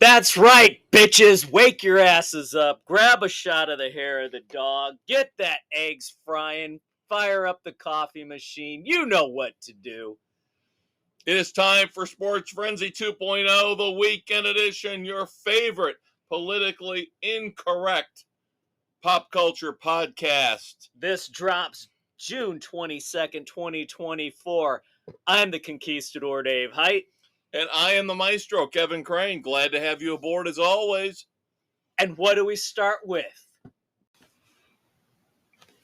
That's right, bitches. Wake your asses up. Grab a shot of the hair of the dog. Get that eggs frying. Fire up the coffee machine. You know what to do. It is time for Sports Frenzy 2.0, the weekend edition, your favorite politically incorrect pop culture podcast. This drops June 22nd, 2024. I'm the Conquistador, Dave Height. And I am the maestro, Kevin Crane. Glad to have you aboard as always. And what do we start with?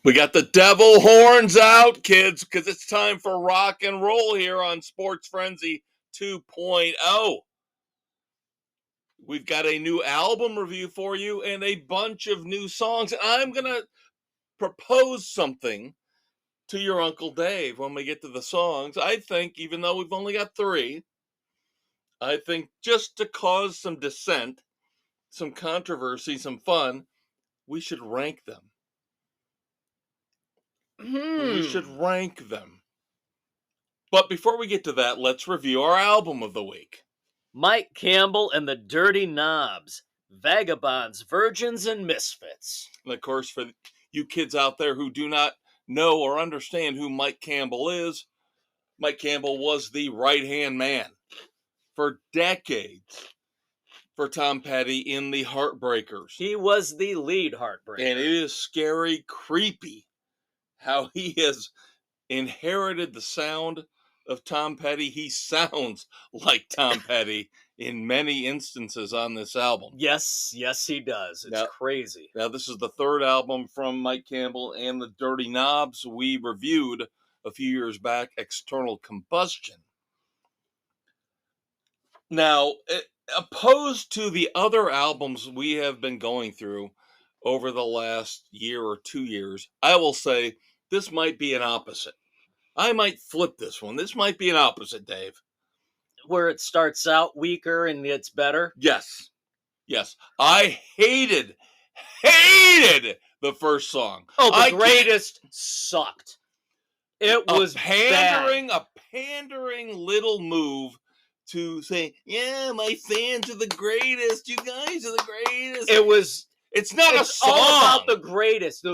We got the devil horns out, kids, because it's time for rock and roll here on Sports Frenzy 2.0. We've got a new album review for you and a bunch of new songs. I'm going to propose something to your Uncle Dave when we get to the songs. I think, even though we've only got 3, I think just to cause some dissent, some controversy, some fun, we should rank them. We should rank them. But before we get to that, let's review our album of the week. Mike Campbell and the Dirty Knobs, Vagabonds, Virgins, and Misfits. And of course, for you kids out there who do not know or understand who Mike Campbell is, Mike Campbell was the right-hand man for decades for Tom Petty in the Heartbreakers. He was the lead Heartbreaker. And it is scary, creepy how he has inherited the sound of Tom Petty. He sounds like Tom Petty in many instances on this album. Yes, he does. It's crazy. Now, this is the 3rd album from Mike Campbell and the Dirty Knobs. We reviewed a few years back External Combustion. Now, opposed to the other albums we have been going through over the last year or 2 years, I will say this might be an opposite. I might flip this one. This might be an opposite, Dave. Where it starts out weaker and gets better? Yes. I hated the first song. Oh, the greatest sucked. It was a pandering little move to say, yeah, my fans are the greatest. You guys are the greatest. It's not a song. All about the greatest.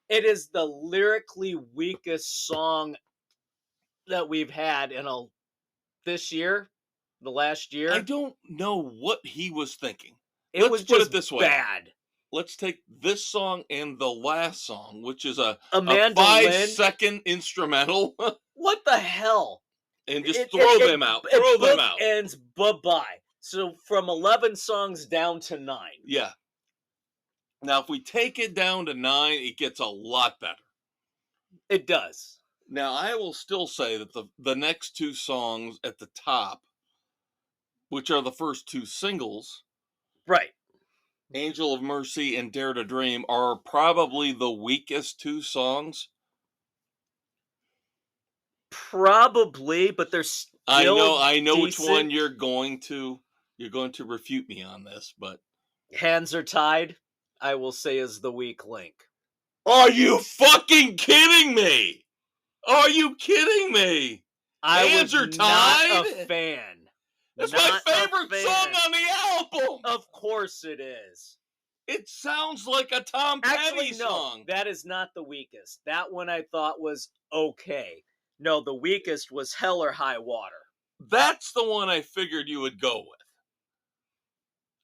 It is the lyrically weakest song that we've had in this year, the last year. I don't know what he was thinking. Let's put it this way. Bad. Let's take this song and the last song, which is a Amanda 5-second instrumental. What the hell? And just throw them out. Throw them out. Ends bye-bye. So from 11 songs down to 9. Yeah. Now, if we take it down to 9, it gets a lot better. It does. Now, I will still say that the next 2 songs at the top, which are the first 2 singles, right, Angel of Mercy and Dare to Dream, are probably the weakest 2 songs. Probably, but they're still I know decent. Which one you're going to refute me on this, but Hands Are Tied, I will say, is the weak link. Are you fucking kidding me? Are you kidding me? Hands Are Tied? Not a fan. That's my favorite song on the album. Of course it is. It sounds like a Tom Petty song. No, that is not the weakest. That one I thought was okay. No, the weakest was Hell or High Water. That's the one I figured you would go with.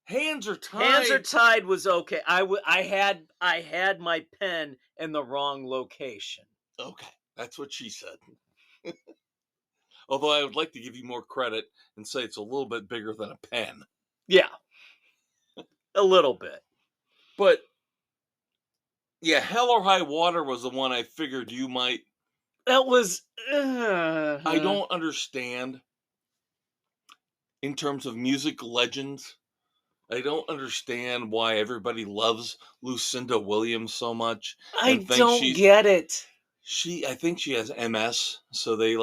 Hands Are Tied. Hands Are Tied was okay. I had my pen in the wrong location. Okay, that's what she said. Although I would like to give you more credit and say it's a little bit bigger than a pen. Yeah, a little bit. But yeah, Hell or High Water was the one I figured you might. That was. I don't understand. In terms of music legends, I don't understand why everybody loves Lucinda Williams so much. I don't get it. I think she has MS, so they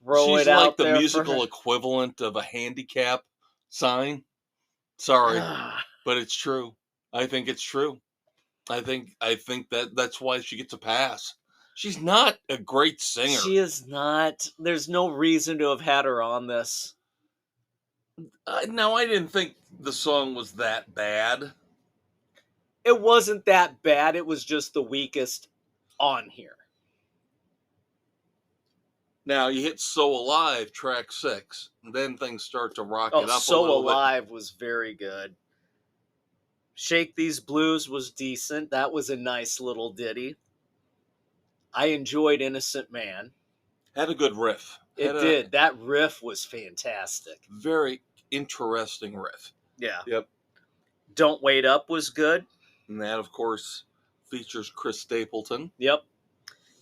throw it out there. She's like the musical equivalent of a handicap sign. Sorry, but it's true. I think it's true. I think that's why she gets a pass. She's not a great singer. She is not. There's no reason to have had her on this. Now, I didn't think the song was that bad. It wasn't that bad. It was just the weakest on here. Now, you hit So Alive, track 6, and then things start to rock Oh, it up a So little bit. Alive was very good. Shake These Blues was decent. That was a nice little ditty. I enjoyed Innocent Man. Had a good riff. It did. That riff was fantastic. Very interesting riff. Yeah. Yep. Don't Wait Up was good. And that, of course, features Chris Stapleton. Yep.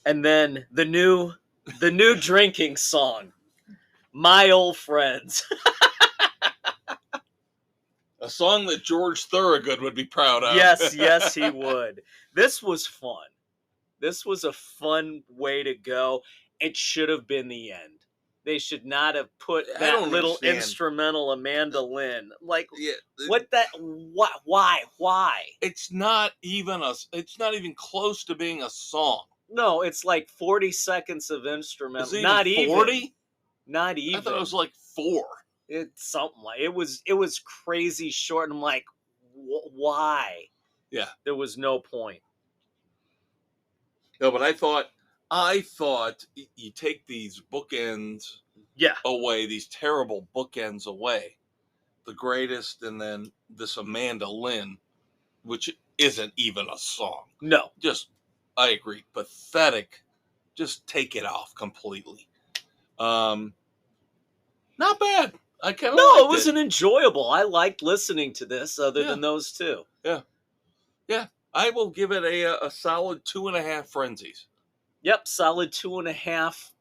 And then the new drinking song, My Old Friends. A song that George Thorogood would be proud of. Yes, he would. This was fun. This was a fun way to go. It should have been the end. They should not have put that little instrumental Amanda Lynn. Like, yeah, what that? What? Why? It's not even close to being a song. No, it's like 40 seconds of instrumental. Is it not even 40? Even. Not even. I thought it was like 4. It's something like it was crazy short. And I'm like, why? Yeah, there was no point. No, but I thought you take these bookends away, these terrible bookends away, the greatest, and then this Amanda Lynn, which isn't even a song. No. Just, I agree, pathetic. Just take it off completely. Not bad. I kind of No, it wasn't enjoyable. I liked listening to this other than those two. Yeah. Yeah. I will give it a solid 2.5 frenzies. Yep, solid 2.5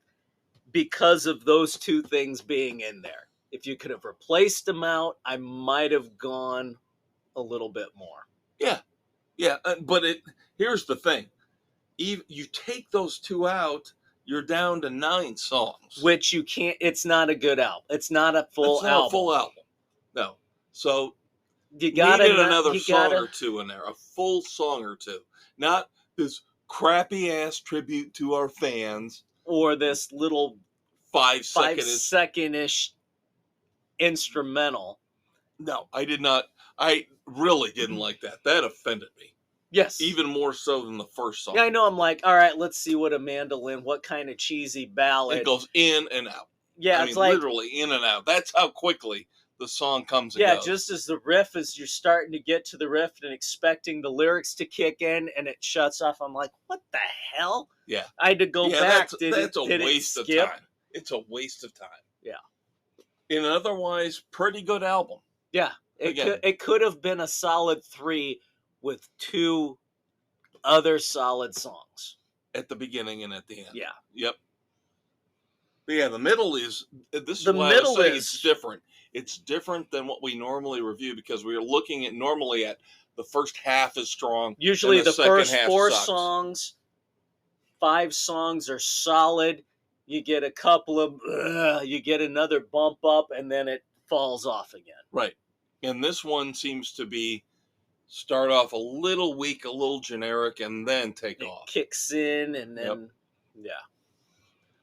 because of those two things being in there. If you could have replaced them out, I might have gone a little bit more. Yeah. Yeah, but here's the thing. You take those 2 out, you're down to 9 songs. Which you can't, it's not a good album. It's not a full album. A full album. No. So you got another song or two in there, a full song or two. Not this crappy ass tribute to our fans. Or this little 5-second-ish instrumental. No, I did not. I really didn't like that. That offended me. Yes. Even more so than the first song. Yeah, I know. I'm like, all right, let's see what Amanda Lynn, what kind of cheesy ballad. It goes in and out. Yeah, it's like literally in and out. That's how quickly the song comes and goes. Just as the riff, as you're starting to get to the riff and expecting the lyrics to kick in and it shuts off, I'm like, what the hell? Yeah. I had to go back. That's a waste of time. It's a waste of time. Yeah. In an otherwise pretty good album. Yeah. It could have been a solid 3 with 2 other solid songs. At the beginning and at the end. Yeah. Yep. But yeah, the middle is, this is why I say it's different. It's different than what we normally review because we're looking at normally at the first half is strong. Usually the first 4 songs, 5 songs are solid. You get a couple of, you get another bump up and then it falls off again. Right. And this one seems to be start off a little weak, a little generic, and then take off. Kicks in and then, yeah.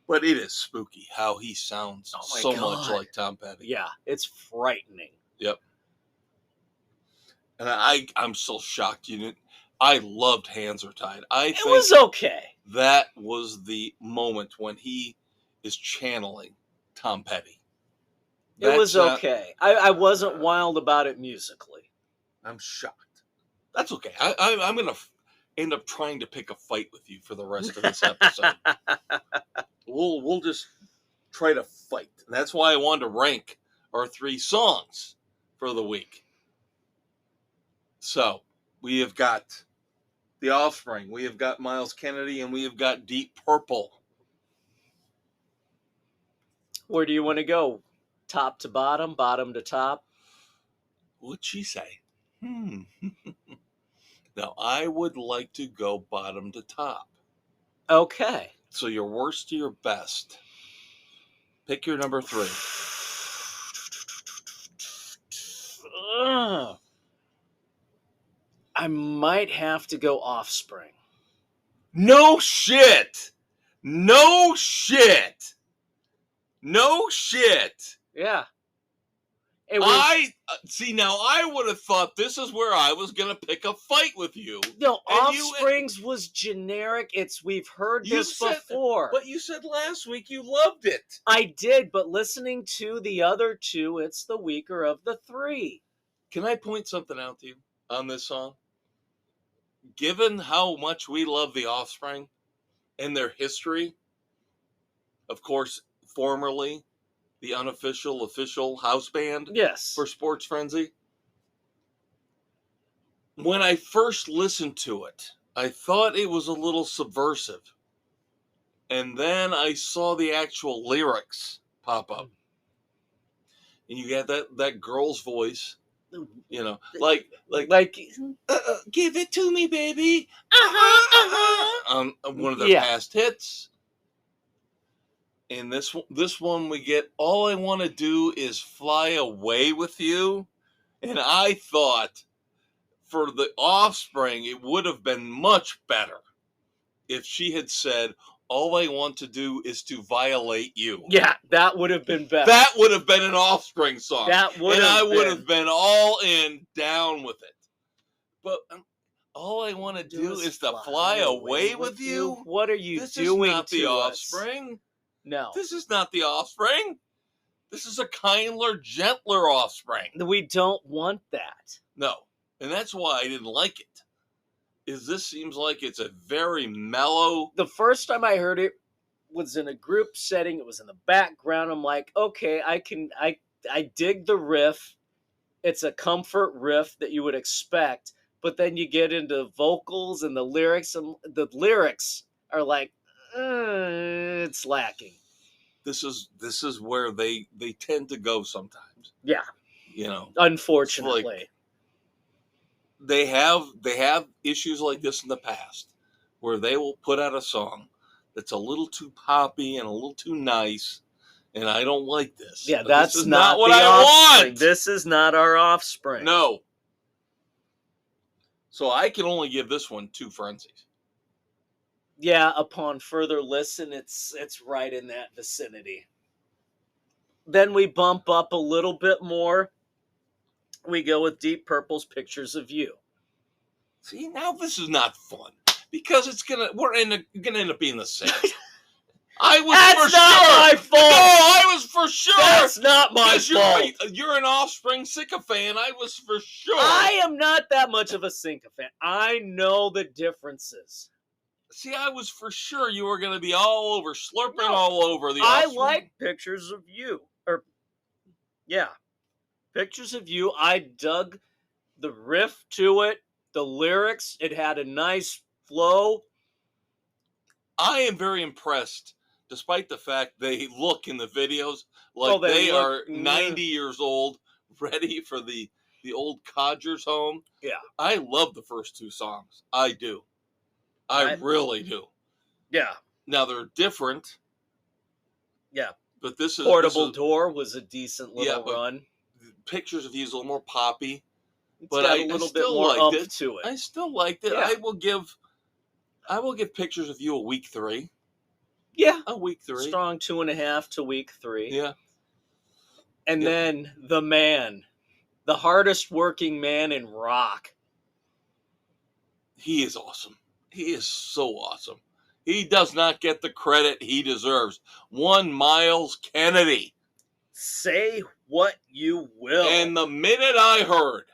But it is spooky how he sounds much like Tom Petty. Yeah, it's frightening. Yep. And I'm still shocked you didn't. I loved Hands Are Tied. It was okay. That was the moment when he is channeling Tom Petty. It was okay. I wasn't wild about it musically. I'm shocked. That's okay. I'm going to end up trying to pick a fight with you for the rest of this episode. We'll just try to fight. And that's why I wanted to rank our 3 songs for the week. So, we have got The Offspring, we have got Myles Kennedy, and we have got Deep Purple. Where do you want to go? Top to bottom, bottom to top? What'd she say? Now, I would like to go bottom to top. Okay. So your worst to your best. Pick your number 3. I might have to go Offspring. No shit! No shit! No shit! Yeah. See, now I would have thought this is where I was going to pick a fight with you. No, Offsprings was generic. We've heard this before. But you said last week you loved it. I did, but listening to the other two, it's the weaker of the three. Can I point something out to you on this song? Given how much we love the Offspring and their history, of course, formerly the unofficial, official house band for Sports Frenzy. When I first listened to it, I thought it was a little subversive. And then I saw the actual lyrics pop up. And you got that girl's voice, you know, like give it to me, baby. One of their past hits. And this one we get, all I want to do is fly away with you. And I thought for the Offspring, it would have been much better if she had said, all I want to do is to violate you. Yeah, that would have been better. That would have been an Offspring song. That would I would have been all in, down with it. But all I want to do is to fly away with you? What are you doing to us? This is not the Offspring. No. This is not the Offspring. This is a kinder, gentler Offspring. We don't want that. No. And that's why I didn't like it. This seems like it's a very mellow. The first time I heard it was in a group setting. It was in the background. I'm like, okay, I dig the riff. It's a comfort riff that you would expect. But then you get into vocals and the lyrics, and the lyrics are like, it's lacking. This is where they tend to go sometimes. Yeah. You know. Unfortunately. Like, they have issues like this in the past where they will put out a song that's a little too poppy and a little too nice, and I don't like this. Yeah, that's not what I want. This is not our Offspring. No. So I can only give this one 2 frenzies. Yeah, upon further listen, it's right in that vicinity. Then we bump up a little bit more. We go with Deep Purple's Pictures of You. See, now this is not fun because we're gonna end up being the same. That's not my fault. No, I was for sure. That's not my fault. You're an Offspring sycophant. I was for sure. I am not that much of a sycophant. I know the differences. See, I was for sure you were going to be all over, slurping all over the I Offspring. like Pictures of You. Pictures of You. I dug the riff to it, the lyrics. It had a nice flow. I am very impressed, despite the fact they look in the videos like they are 90 years old, ready for the old codgers home. Yeah. I love the first 2 songs. I do. I really do. Yeah. Now they're different. Yeah. But this is Portable Door was a decent little run. Pictures of You is a little more poppy. But got a little bit more umph to it. I still liked it. Yeah. I will give Pictures of You a week 3. Yeah. A week 3. Strong 2.5 to week 3. Yeah. And then the man, the hardest working man in rock. He is awesome. He is so awesome. He does not get the credit he deserves. One Miles Kennedy. Say what you will. And the minute I heard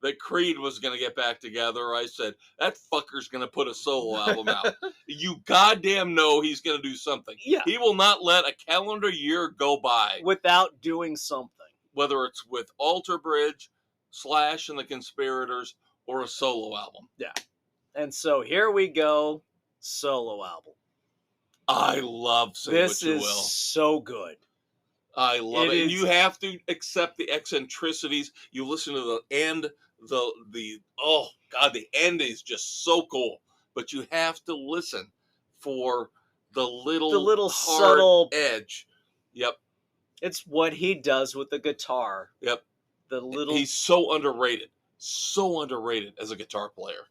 that Creed was going to get back together, I said, that fucker's going to put a solo album out. You goddamn know he's going to do something. Yeah. He will not let a calendar year go by without doing something. Whether it's with Alter Bridge, Slash and the Conspirators, or a solo album. Yeah. And so here we go, solo album. I love Say this What You Will. This is so good. I love it. And you have to accept the eccentricities. You listen to the end, oh God, the end is just so cool. But you have to listen for the little subtle edge. Yep. It's what he does with the guitar. Yep. He's so underrated. So underrated as a guitar player.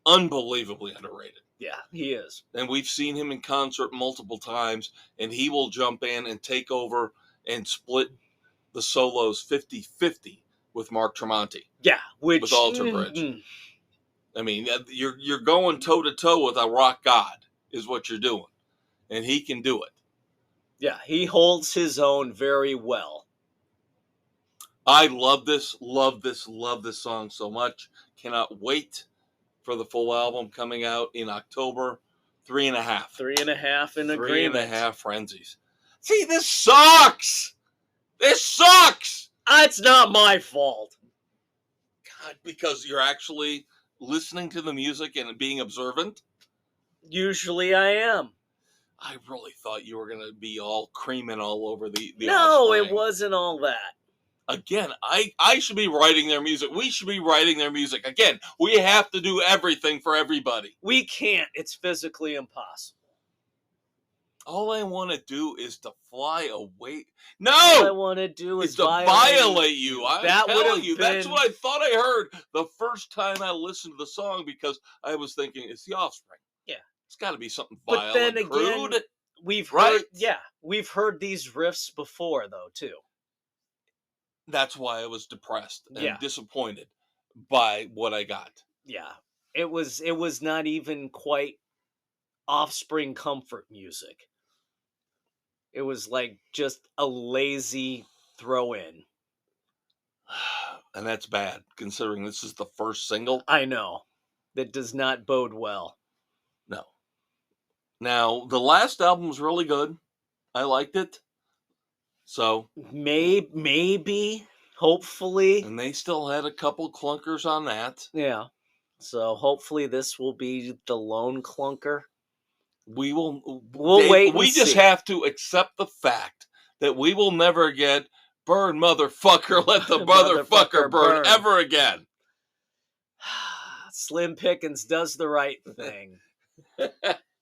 Unbelievably underrated. Yeah, he is. And we've seen him in concert multiple times, and he will jump in and take over and split the solos 50-50 with Mark Tremonti. Yeah, with Alter Bridge. I mean, you're going toe to toe with a rock god, is what you're doing, and he can do it. Yeah, he holds his own very well. I love this song so much. Cannot wait for the full album coming out in October. 3.5. 3.5 in agreement. 3.5 frenzies. See, this sucks. This sucks. It's not my fault. God, because you're actually listening to the music and being observant. Usually I am. I really thought you were going to be all creaming all over the No, Offspring. it wasn't all that. Again, I should be writing their music. We should be writing their music. Again, we have to do everything for everybody. We can't. It's physically impossible. All I want to do is to fly away. No! All I want to do is to violate you. I'm telling you. That's what I thought I heard the first time I listened to the song, because I was thinking, it's the Offspring. Yeah. It's got to be something but vile then and again, crude. We've right? heard, yeah, we've heard these riffs before, though, too. That's why I was depressed and Yeah. disappointed by what I got. Yeah. It was not even quite Offspring comfort music. It was like just a lazy throw in. And that's bad, considering this is the first single. I know. That does not bode well. No. Now, the last album was really good. I liked it. So maybe, hopefully. And they still had a couple clunkers on that. Yeah. So hopefully this will be the lone clunker. We'll wait. We just have to accept the fact that we will never get burn motherfucker, let the motherfucker burn ever again. Slim Pickens does the right thing.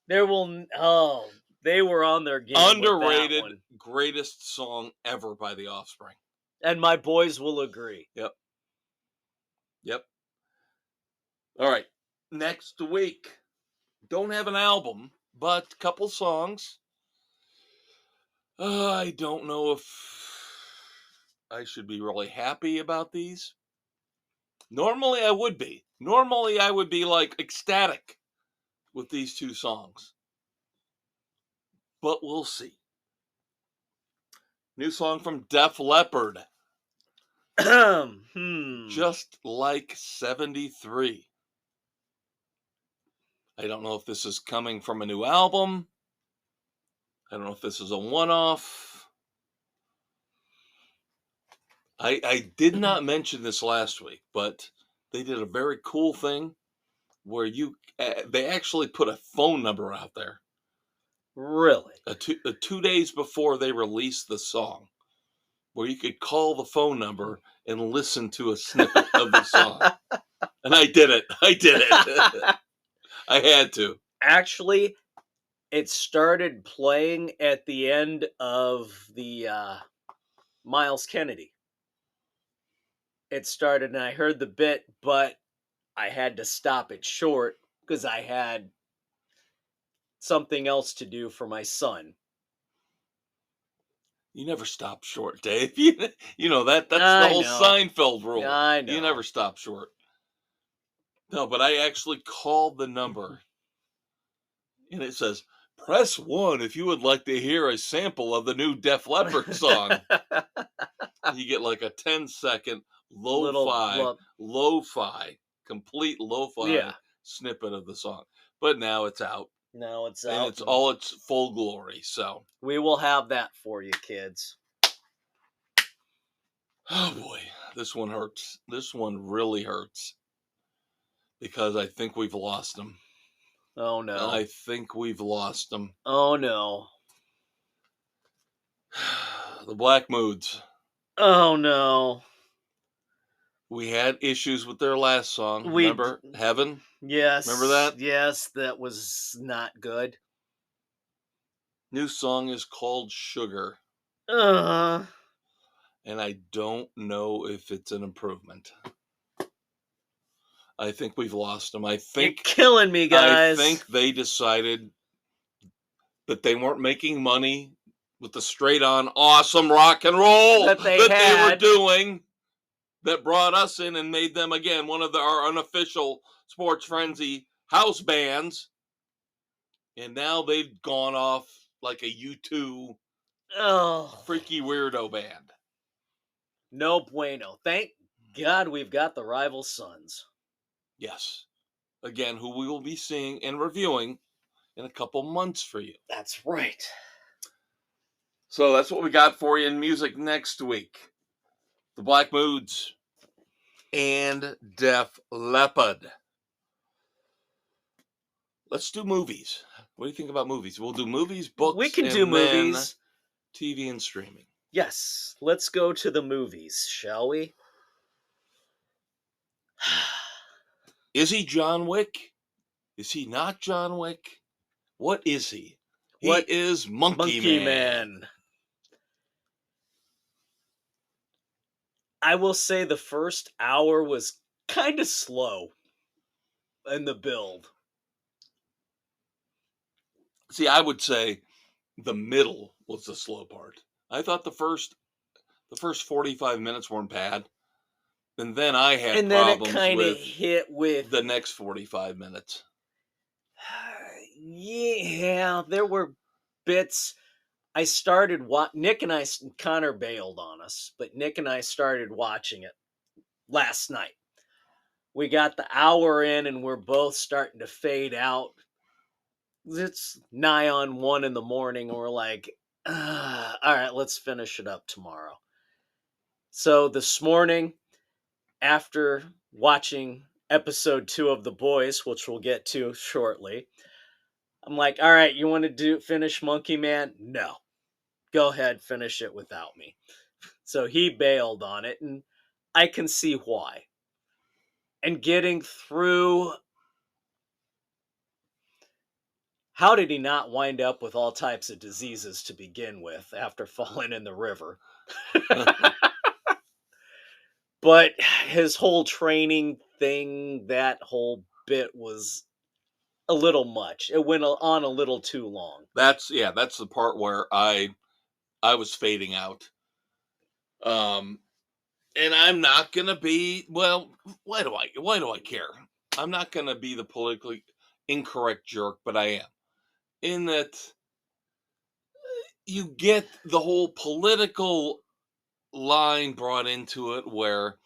They were on their game. Underrated, greatest song ever by the Offspring. And my boys will agree. Yep. All right. Next week, don't have an album, but a couple songs. I don't know if I should be really happy about these. Normally I would be. Normally I would be like ecstatic with these two songs. But we'll see. New song from Def Leppard. Just Like 73. I don't know if this is coming from a new album. I don't know if this is a one-off. I did not mention this last week, but they did a very cool thing where they actually put a phone number out there. Really? 2 days before they released the song, where you could call the phone number and listen to a snippet of the song. And I did it. I had to. Actually, it started playing at the end of the Miles Kennedy. It started and I heard the bit, but I had to stop it short because I had something else to do for my son. You never stop short, Dave. You know that's the whole Seinfeld rule. I know. You never stop short. No, but I actually called the number, and it says, press 1 if you would like to hear a sample of the new Def Leppard song. You get like a 10-second lo-fi, complete lo-fi snippet of the song. But now it's out. Now it's out. And it's all its full glory, so. We will have that for you, kids. Oh, boy. This one hurts. This one really hurts. Because I think we've lost them. Oh, no. I think we've lost them. Oh, no. The Black Moods. Oh, no. We had issues with their last song. Remember? Heaven? Yes. Remember that? Yes, that was not good. New song is called Sugar. And I don't know if it's an improvement. I think we've lost them. I think you're killing me, guys. I think they decided that they weren't making money with the straight-on awesome rock and roll that they were doing, that brought us in and made them, again, one of our unofficial Sports Frenzy house bands. And now they've gone off like a U2 freaky weirdo band. No bueno. Thank God we've got the Rival Sons. Yes. Again, who we will be seeing and reviewing in a couple months for you. That's right. So that's what we got for you in music next week. The Black Moods and Def Leppard. Let's do movies. What do you think about movies? We'll do movies, books, we can do movies, TV and streaming. Yes, let's go to the movies, shall we? Is he John Wick? Is he not John Wick? What is he? He is Monkey Man. I will say the first hour was kind of slow in the build. See, I would say the middle was the slow part. I thought the first 45 minutes weren't bad. And then I had problems with the next 45 minutes. Yeah, there were bits. I started Nick and I, Connor bailed on us, but Nick and I started watching it last night. We got the hour in and we're both starting to fade out. It's nigh on 1 a.m. and we're like, all right, let's finish it up tomorrow. So this morning, after watching episode 2 of The Boys, which we'll get to shortly, I'm like, all right, you want to finish Monkey Man? No. Go ahead, finish it without me. So he bailed on it, and I can see why. And getting through... How did he not wind up with all types of diseases to begin with after falling in the river? But his whole training thing, that whole bit was a little much. It went on a little too long. That's the part where I was fading out. And I'm not gonna be, well, why do I care? I'm not gonna be the politically incorrect jerk, but I am. In that you get the whole political line brought into it where,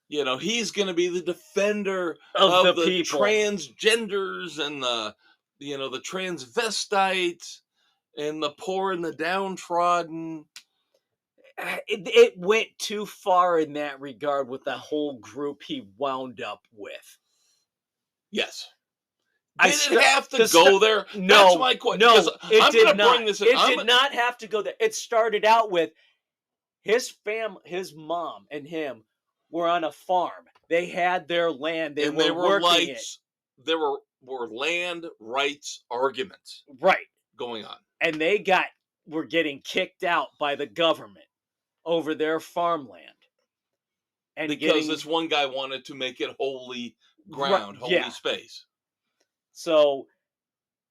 you know, he's going to be the defender of the people. Transgenders and the transvestites and the poor and the downtrodden. It went too far in that regard with the whole group he wound up with. Yes. Did it have to go there? No, that's my question. No, it did not. It did not have to go there. It started out with his mom and him were on a farm. They had their land. They were working it. There were land rights arguments, right, going on, and they were getting kicked out by the government over their farmland, and because this one guy wanted to make it holy ground, holy space. So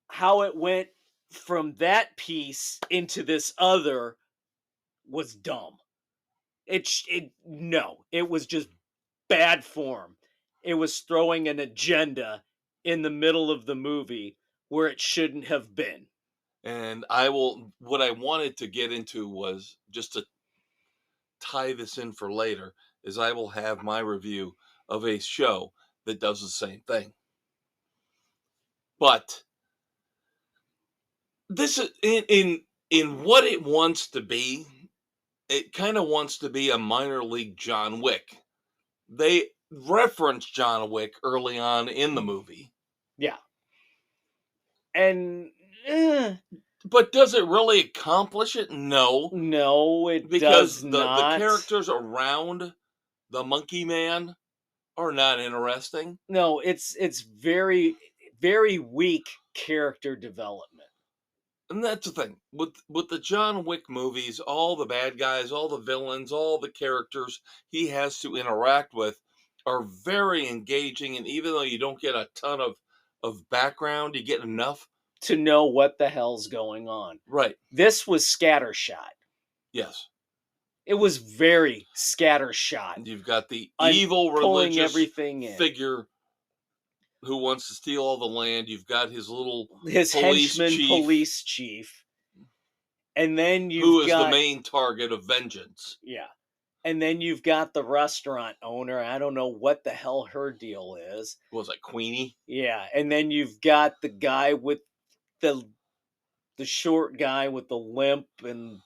how it went from that piece into this other was dumb. It was just bad form. It was throwing an agenda in the middle of the movie where it shouldn't have been. And what I wanted to get into was, just to tie this in for later, is I will have my review of a show that does the same thing. But this is in what it wants to be. It kind of wants to be a minor league John Wick. They reference John Wick early on in the movie. Yeah. And but does it really accomplish it? No. No, it does not. Because the characters around the Monkey Man are not interesting. No, it's very, very weak character development. And that's the thing. With the John Wick movies, all the bad guys, all the villains, all the characters he has to interact with are very engaging. And even though you don't get a ton of background, you get enough to know what the hell's going on. Right. This was scattershot. Yes. It was very scattershot. You've got the evil religious everything figure who wants to steal all the land. You've got his henchman police chief. And then who is the main target of vengeance. Yeah. And then you've got the restaurant owner. I don't know what the hell her deal is. Was it Queenie? Yeah. And then you've got the guy with the short guy with the limp and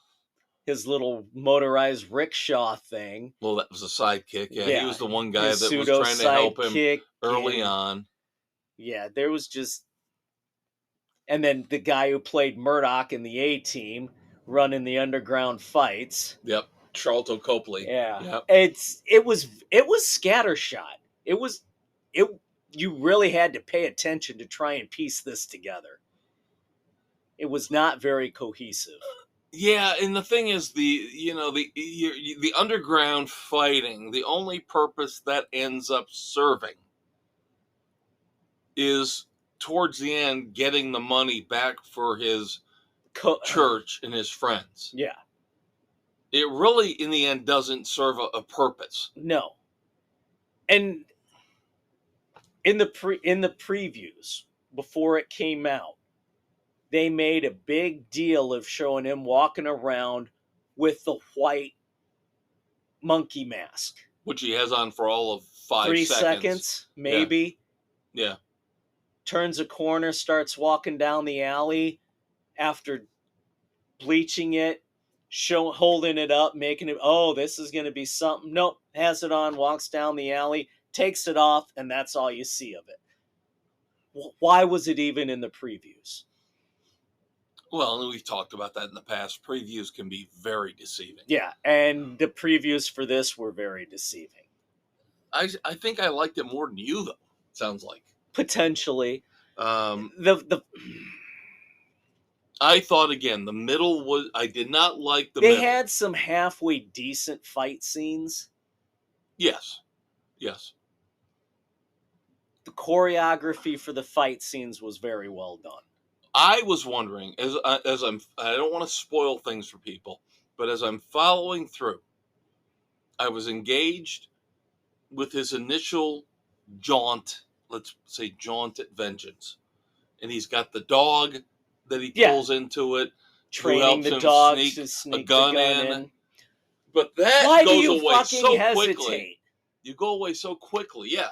his little motorized rickshaw thing. Well, that was a sidekick. Yeah, he was the one guy that was trying to help him early on. Yeah, there was just... And then the guy who played Murdoch in the A-Team running the underground fights. Yep, Charlton Copley. Yeah, yep. It was scattershot. You really had to pay attention to try and piece this together. It was not very cohesive. Yeah, and the thing is, the underground fighting, the only purpose that ends up serving is towards the end getting the money back for his church and his friends. Yeah. It really, in the end, doesn't serve a purpose. No. And in the previews, before it came out, they made a big deal of showing him walking around with the white monkey mask. Which he has on for all of 3 seconds, maybe. Yeah. Turns a corner, starts walking down the alley after bleaching it, holding it up, making it, oh, this is going to be something. Nope, has it on, walks down the alley, takes it off, and that's all you see of it. Why was it even in the previews? Well, we've talked about that in the past. Previews can be very deceiving. Yeah, and the previews for this were very deceiving. I think I liked it more than you, though. Sounds like potentially. I thought again the middle was. I did not like the. They had some halfway decent fight scenes. Yes. The choreography for the fight scenes was very well done. I was wondering, I don't want to spoil things for people, but as I'm following through, I was engaged with his initial jaunt, let's say jaunt at vengeance. And he's got the dog that he pulls into it, training the dog to sneak a gun in. But that goes away so quickly. You go away so quickly, yeah.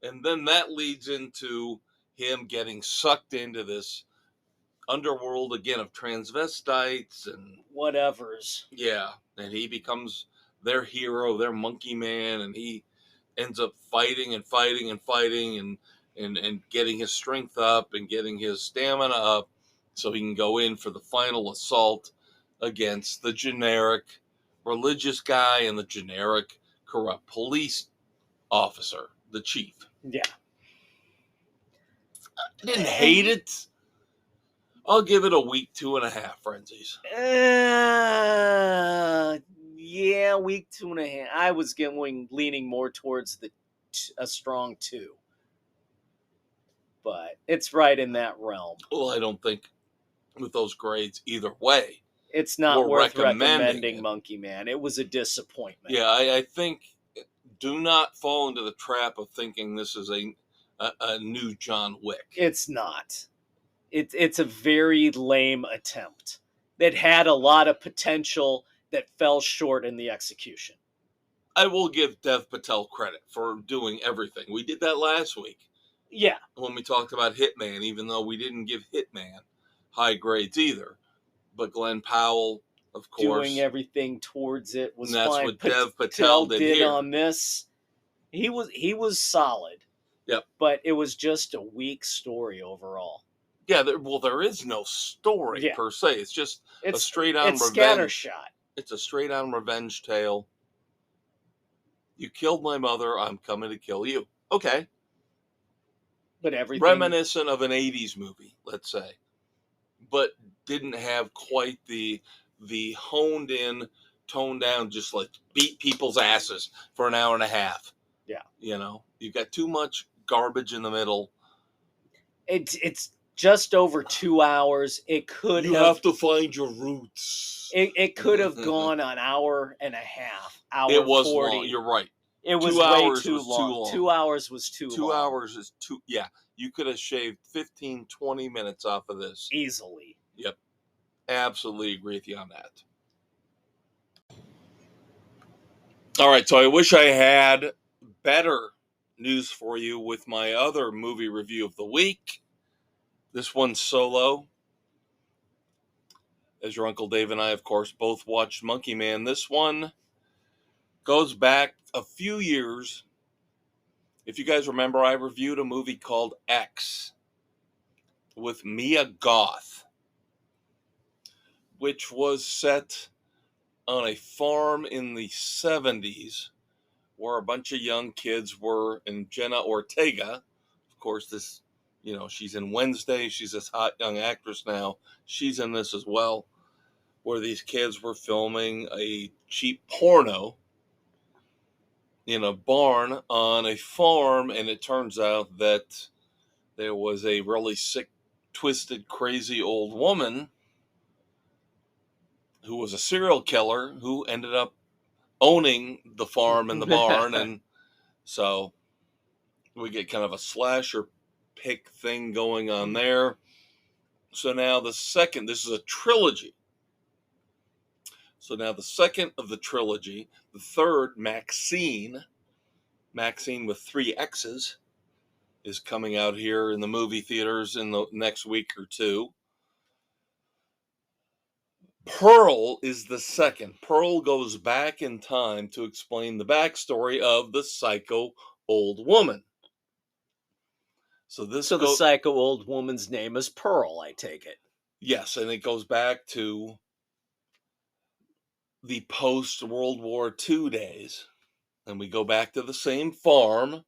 And then that leads into him getting sucked into this underworld again of transvestites and whatevers. Yeah, and he becomes their hero, their monkey man, and he ends up fighting and getting his strength up and getting his stamina up so he can go in for the final assault against the generic religious guy and the generic corrupt police officer, the chief. Yeah. I didn't hate it. I'll give it a week 2.5, Frenzies. Yeah, week 2.5. I was leaning more towards a strong 2. But it's right in that realm. Well, I don't think with those grades either way. It's not worth recommending Monkey Man. It was a disappointment. Yeah, I think do not fall into the trap of thinking this is a new John Wick. It's not. It's a very lame attempt that had a lot of potential that fell short in the execution. I will give Dev Patel credit for doing everything. We did that last week. Yeah. When we talked about Hitman, even though we didn't give Hitman high grades either. But Glenn Powell, of course. Doing everything towards it was fine. And that's fine. what Dev Patel did here. On this. He was solid. Yep. But it was just a weak story overall. Yeah, there is no story per se. It's just a straight-on revenge. Scattershot. It's a straight-on revenge tale. You killed my mother, I'm coming to kill you. Okay. But everything... Reminiscent of an 80s movie, let's say. But didn't have quite the honed-in, toned-down, just like beat people's asses for an hour and a half. Yeah. You know? You've got too much garbage in the middle. It's just over 2 hours. It could You have to find your roots. It could have gone an hour and a half, hour It was 40. long. You're right. It was 2 way hours too was long. too long. 2 hours was too long. 2 hours is too. Yeah, you could have shaved 15, 20 minutes off of this easily. Yep, absolutely agree with you on that. All right, so I wish I had better news for you with my other movie review of the week. This one's solo. As your Uncle Dave and I, of course, both watched Monkey Man. This one goes back a few years. If you guys remember, I reviewed a movie called X with Mia Goth, which was set on a farm in the 70s where a bunch of young kids were, and Jenna Ortega, of course, this, she's in Wednesday. She's this hot young actress now. She's in this as well, where these kids were filming a cheap porno in a barn on a farm, and it turns out that there was a really sick, twisted, crazy old woman who was a serial killer who ended up owning the farm and the barn. And so we get kind of a slasher pick thing going on there. So now this is a trilogy. So now the second of the trilogy, the third, Maxine with 3 X's, is coming out here in the movie theaters in the next week or two. Pearl is the second. Pearl goes back in time to explain the backstory of the psycho old woman. So the psycho old woman's name is Pearl, I take it. Yes, and it goes back to the post-World War II days. And we go back to the same farm,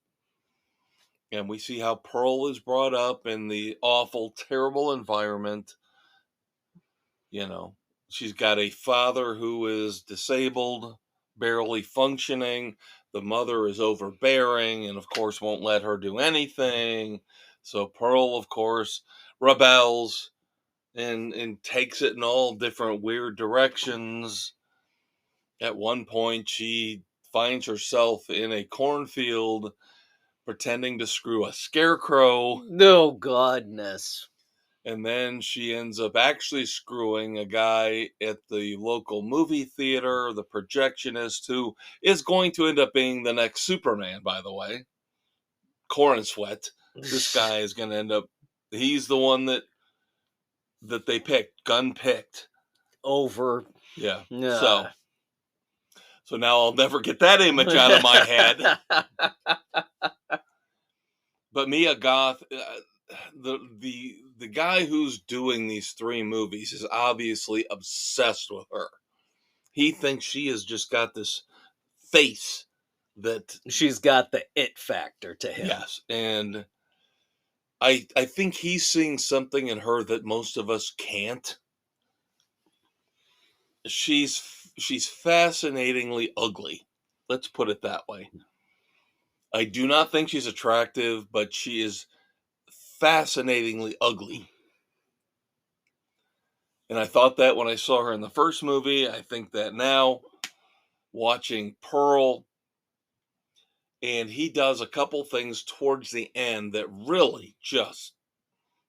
and we see how Pearl is brought up in the awful, terrible environment. She's got a father who is disabled, barely functioning. The mother is overbearing and, of course, won't let her do anything. So Pearl, of course, rebels and takes it in all different weird directions. At one point, she finds herself in a cornfield pretending to screw a scarecrow. No goodness. And then she ends up actually screwing a guy at the local movie theater, the projectionist, who is going to end up being the next Superman, by the way. Corn Sweat. This guy is going to end up, he's the one that they picked, gun picked. Over. Yeah. So now I'll never get that image out of my head. But Mia Goth, the guy who's doing these 3 movies is obviously obsessed with her. He thinks she has just got this face that she's got the it factor to him. Yes, and I think he's seeing something in her that most of us can't. She's fascinatingly ugly. Let's put it that way. I do not think she's attractive, but she is fascinatingly ugly. And I thought that when I saw her in the first movie. I think that now, watching Pearl, and he does a couple things towards the end that really just,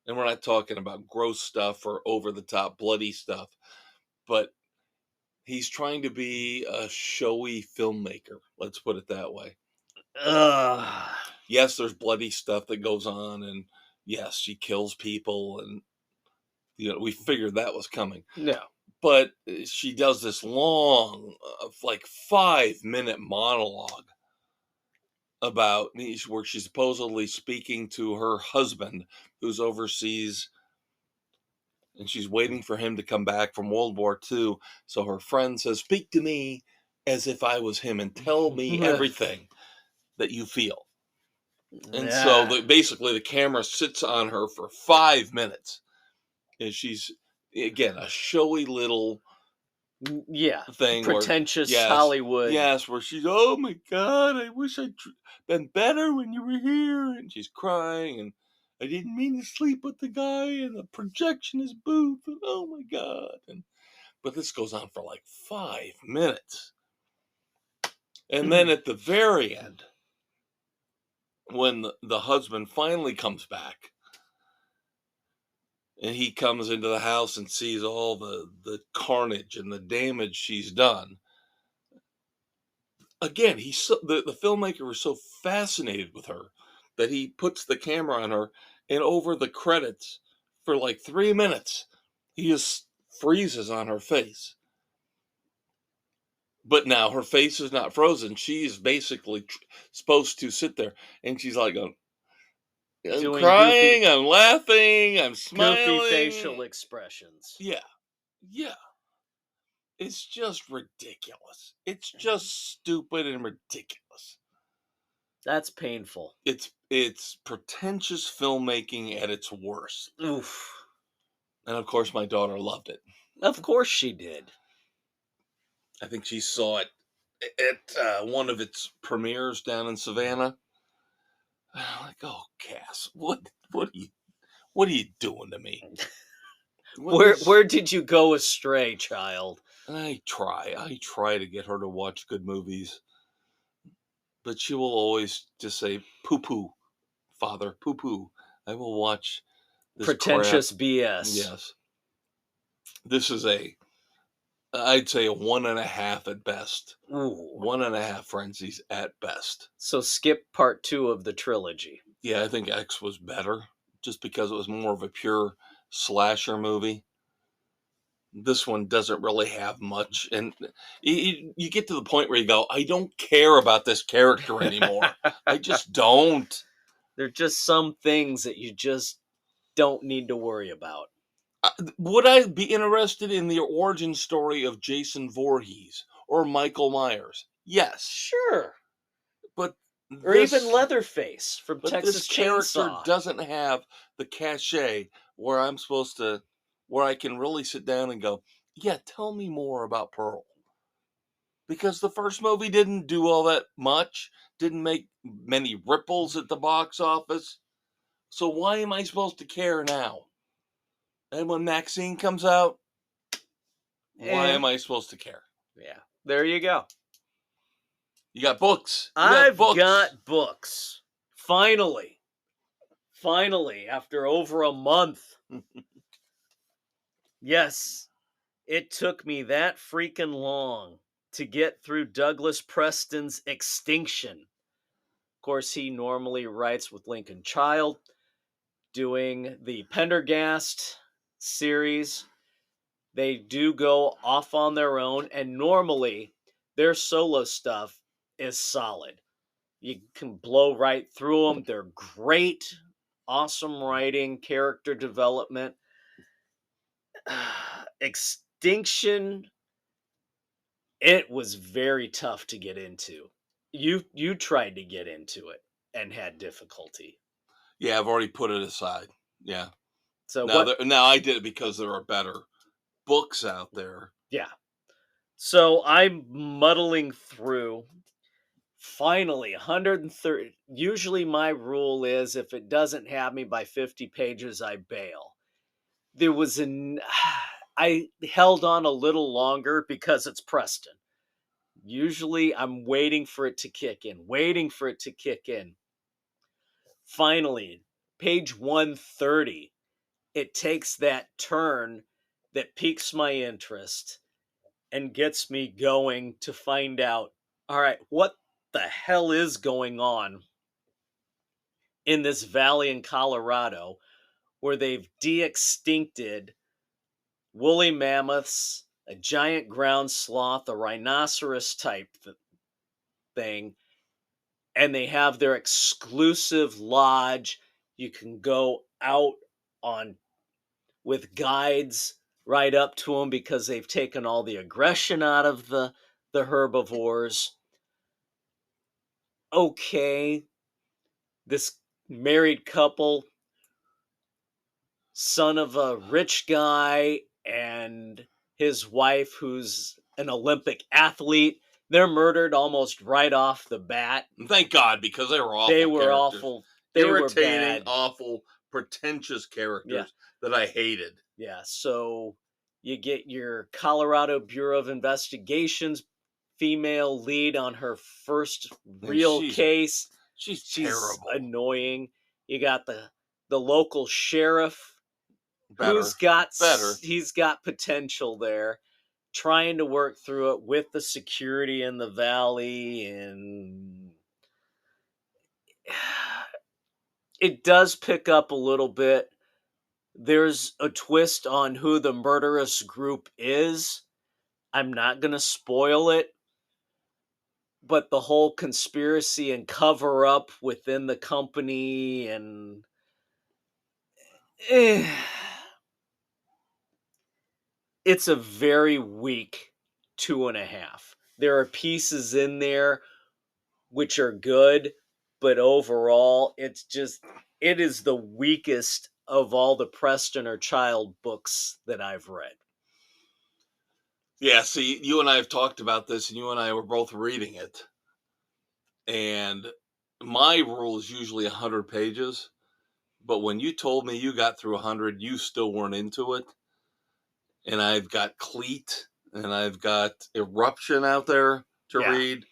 and we're not talking about gross stuff or over-the-top bloody stuff, but he's trying to be a showy filmmaker. Let's put it that way. Yes, there's bloody stuff that goes on, and yes, she kills people, and we figured that was coming. No. But she does this long, 5-minute monologue about where she's supposedly speaking to her husband who's overseas, and she's waiting for him to come back from World War II. So her friend says, "Speak to me as if I was him and tell me everything that you feel." And so basically the camera sits on her for 5 minutes. And she's, again, a showy little thing. Pretentious Hollywood. Yes, where she's, "Oh my God, I wish I'd been better when you were here." And she's crying. And I didn't mean to sleep with the guy, and the projectionist booth, and oh my God. But this goes on for like 5 minutes. And then at the very end, when the husband finally comes back, and he comes into the house and sees all the carnage and the damage she's done. Again, the filmmaker was so fascinated with her that he puts the camera on her, and over the credits for like 3 minutes, he just freezes on her face. But now her face is not frozen. She's basically supposed to sit there, and she's like, I'm crying, goofy, I'm laughing, I'm smiling. Goofy facial expressions. Yeah. It's just ridiculous. It's just stupid and ridiculous. That's painful. It's pretentious filmmaking at its worst. Oof. And of course my daughter loved it. Of course she did. I think she saw it at one of its premieres down in Savannah. I'm like, oh, Cass, what are you doing to me? Where did you go astray, child? I try to get her to watch good movies, but she will always just say, poo-poo, father, poo-poo. I will watch this pretentious crap. BS. Yes. This is I'd say a 1.5 at best. Ooh. 1.5 frenzies at best. So skip part 2 of the trilogy. Yeah, I think X was better, just because it was more of a pure slasher movie. This one doesn't really have much, and you get to the point where you go, I don't care about this character anymore. I just don't. There are just some things that you just don't need to worry about. Would I be interested in the origin story of Jason Voorhees or Michael Myers? Yes. Sure. But or even Leatherface from Texas Chainsaw. This character doesn't have the cachet where I can really sit down and go, yeah, tell me more about Pearl. Because the first movie didn't do all that much, didn't make many ripples at the box office. So why am I supposed to care now? And when Maxine comes out, why am I supposed to care? Yeah, there you go. You got books. I've got books. Finally, after over a month. Yes, it took me that freaking long to get through Douglas Preston's Extinction. Of course, he normally writes with Lincoln Child, doing the Pendergast series. They do go off on their own, and normally their solo stuff is solid. You can blow right through them. They're great, awesome writing, character development. Extinction, it was very tough to get into. You tried to get into it and had difficulty. Yeah, I've already put it aside. Yeah. So now I did it because there are better books out there. Yeah. So I'm muddling through. Finally, 130. Usually my rule is if it doesn't have me by 50 pages, I bail. There was I held on a little longer because it's Preston. Usually I'm waiting for it to kick in. Finally, page 130, it takes that turn that piques my interest and gets me going to find out, all right, what the hell is going on in this valley in Colorado where they've de-extincted woolly mammoths, a giant ground sloth, a rhinoceros type thing, and they have their exclusive lodge. You can go out on with guides right up to them because they've taken all the aggression out of the herbivores. Okay, this married couple, son of a rich guy and his wife who's an Olympic athlete, they're murdered almost right off the bat. Thank God, because they were awful. They were awful irritating, awful, pretentious characters that I hated. Yeah, so you get your Colorado Bureau of Investigations female lead on her first real case. She's terrible. Annoying. You got the local sheriff he's got potential there, trying to work through it with the security in the valley, and it does pick up a little bit. There's a twist on who the murderous group is. I'm not going to spoil it, but the whole conspiracy and cover up within the company and it's a very weak 2.5. There are pieces in there which are good, but overall it is the weakest of all the Preston or Child books that I've read. Yeah, see, you and I have talked about this, and you and I were both reading it. And my rule is usually 100 pages. But when you told me you got through 100, you still weren't into it. And I've got Cleat, and I've got Eruption out there to read.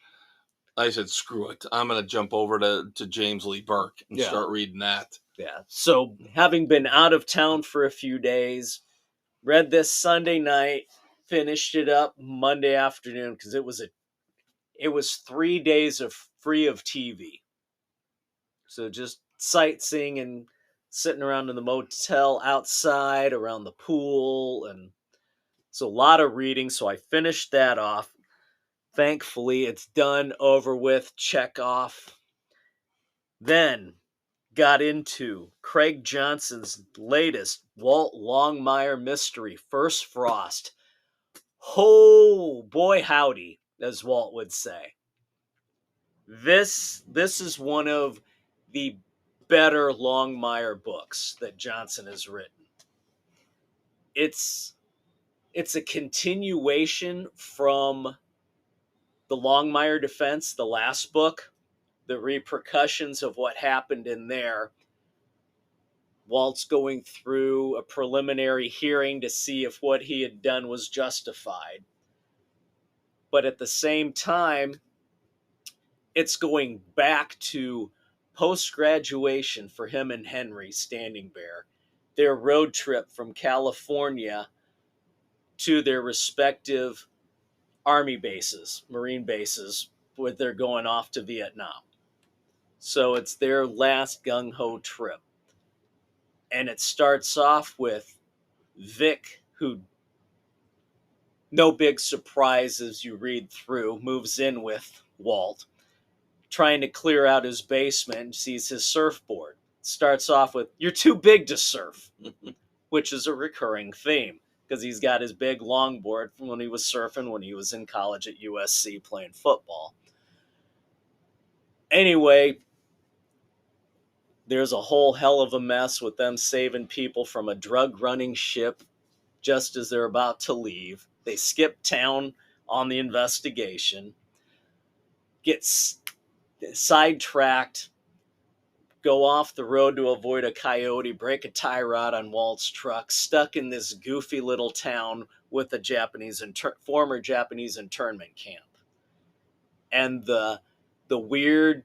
I said, screw it. I'm going to jump over to James Lee Burke and start reading that. Yeah. So having been out of town for a few days, read this Sunday night, finished it up Monday afternoon because it was 3 days of free of TV. So just sightseeing and sitting around in the motel outside around the pool, and it's a lot of reading. So I finished that off. Thankfully, it's done, over with, check off. Then got into Craig Johnson's latest Walt Longmire mystery, First Frost. Oh boy, howdy, as Walt would say. This is one of the better Longmire books that Johnson has written. It's a continuation from the Longmire Defense, the last book, the repercussions of what happened in there. Walt's going through a preliminary hearing to see if what he had done was justified. But at the same time, it's going back to post-graduation for him and Henry Standing Bear, their road trip from California to their respective Army bases, Marine bases, where they're going off to Vietnam. So it's their last gung-ho trip. And it starts off with Vic, who, no big surprise as you read through, moves in with Walt, trying to clear out his basement and sees his surfboard. Starts off with, "You're too big to surf," which is a recurring theme because he's got his big longboard from when he was surfing when he was in college at USC playing football. Anyway, there's a whole hell of a mess with them saving people from a drug-running ship just as they're about to leave. They skip town on the investigation, get sidetracked, go off the road to avoid a coyote, break a tie rod on Walt's truck, stuck in this goofy little town with a former Japanese internment camp. And the weird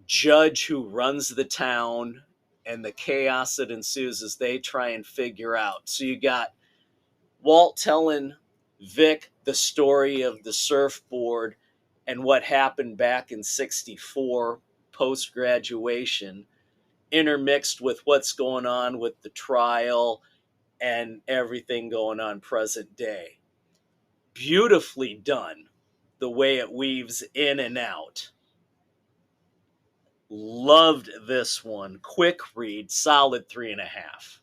judge who runs the town and the chaos that ensues as they try and figure out. So you got Walt telling Vic the story of the surfboard and what happened back in '64 post-graduation, intermixed with what's going on with the trial and everything going on present day. Beautifully done, the way it weaves in and out. Loved this one. Quick read, solid 3.5.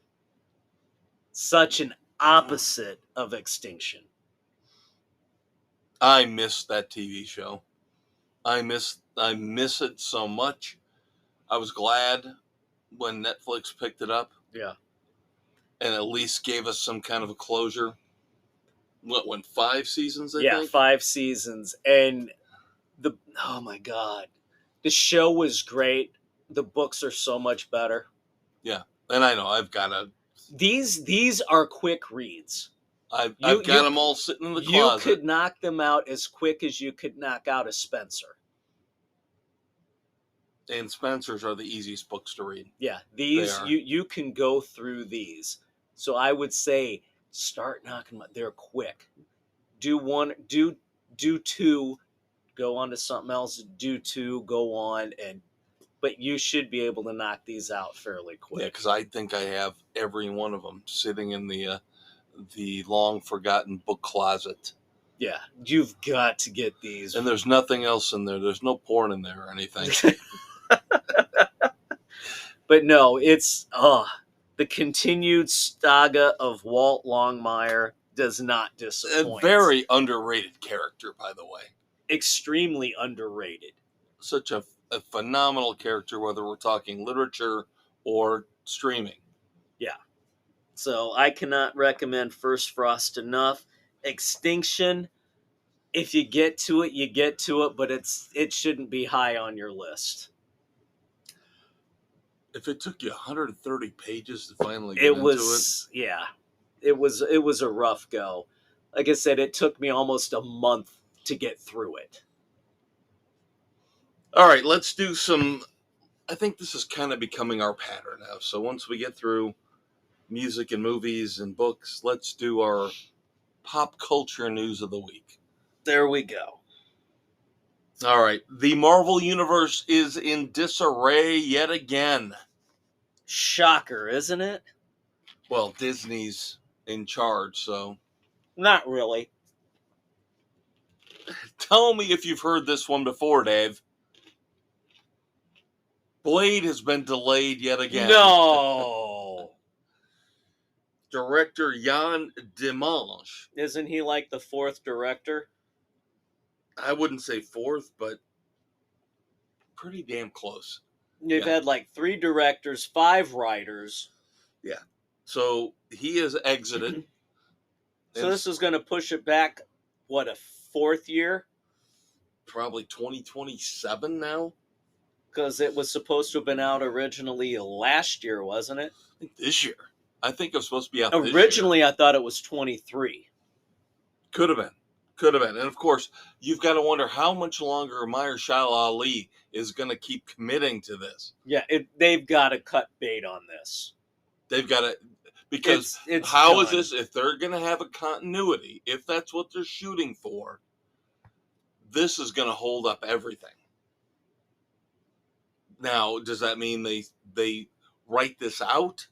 Such an opposite of Extinction. I miss that TV show. I miss it so much. I was glad when Netflix picked it up. Yeah. And at least gave us some kind of a closure. What, went 5 seasons, I think? Yeah, 5 seasons. And oh my God. The show was great. The books are so much better. Yeah, and I know I've got a. These are quick reads. I've got them all sitting in the closet. You could knock them out as quick as you could knock out a Spencer. And Spencer's are the easiest books to read. Yeah, these you can go through these. So I would say start knocking them out. They're quick. Do one, do two, go on to something else. Do two, go on, but you should be able to knock these out fairly quick. Yeah, because I think I have every one of them sitting in the long forgotten book closet. Yeah, you've got to get these. And there's nothing else in there. There's no porn in there or anything. But no, it's the continued saga of Walt Longmire does not disappoint. A very underrated character, by the way. Extremely underrated. Such a phenomenal character, whether we're talking literature or streaming. Yeah. So I cannot recommend First Frost enough. Extinction, if you get to it, you get to it, but it shouldn't be high on your list. If it took you 130 pages to finally get into it. Yeah. It was a rough go. Like I said, it took me almost a month to get through it. All right, let's do some. I think this is kind of becoming our pattern now. So once we get through music and movies and books, let's do our pop culture news of the week. There we go. All right. The Marvel Universe is in disarray yet again. Shocker, isn't it? Well, Disney's in charge, so. Not really. Tell me if you've heard this one before, Dave. Blade has been delayed yet again. No. Director Yann Dimanche. Isn't he like the fourth director? I wouldn't say fourth, but pretty damn close. You've had like 3 directors, 5 writers. Yeah. So he has exited. So this is going to push it back, what, a 4th year? Probably 2027 now. Because it was supposed to have been out originally last year, wasn't it? I think this year. I think it was supposed to be out this year. Originally, I thought it was 23. Could have been. And of course, you've got to wonder how much longer Mahershala Ali is going to keep committing to this. Yeah, they've got to cut bait on this. They've got to, because it's how done. Is this, if they're going to have a continuity, if that's what they're shooting for, this is going to hold up everything. Now, does that mean they write this out?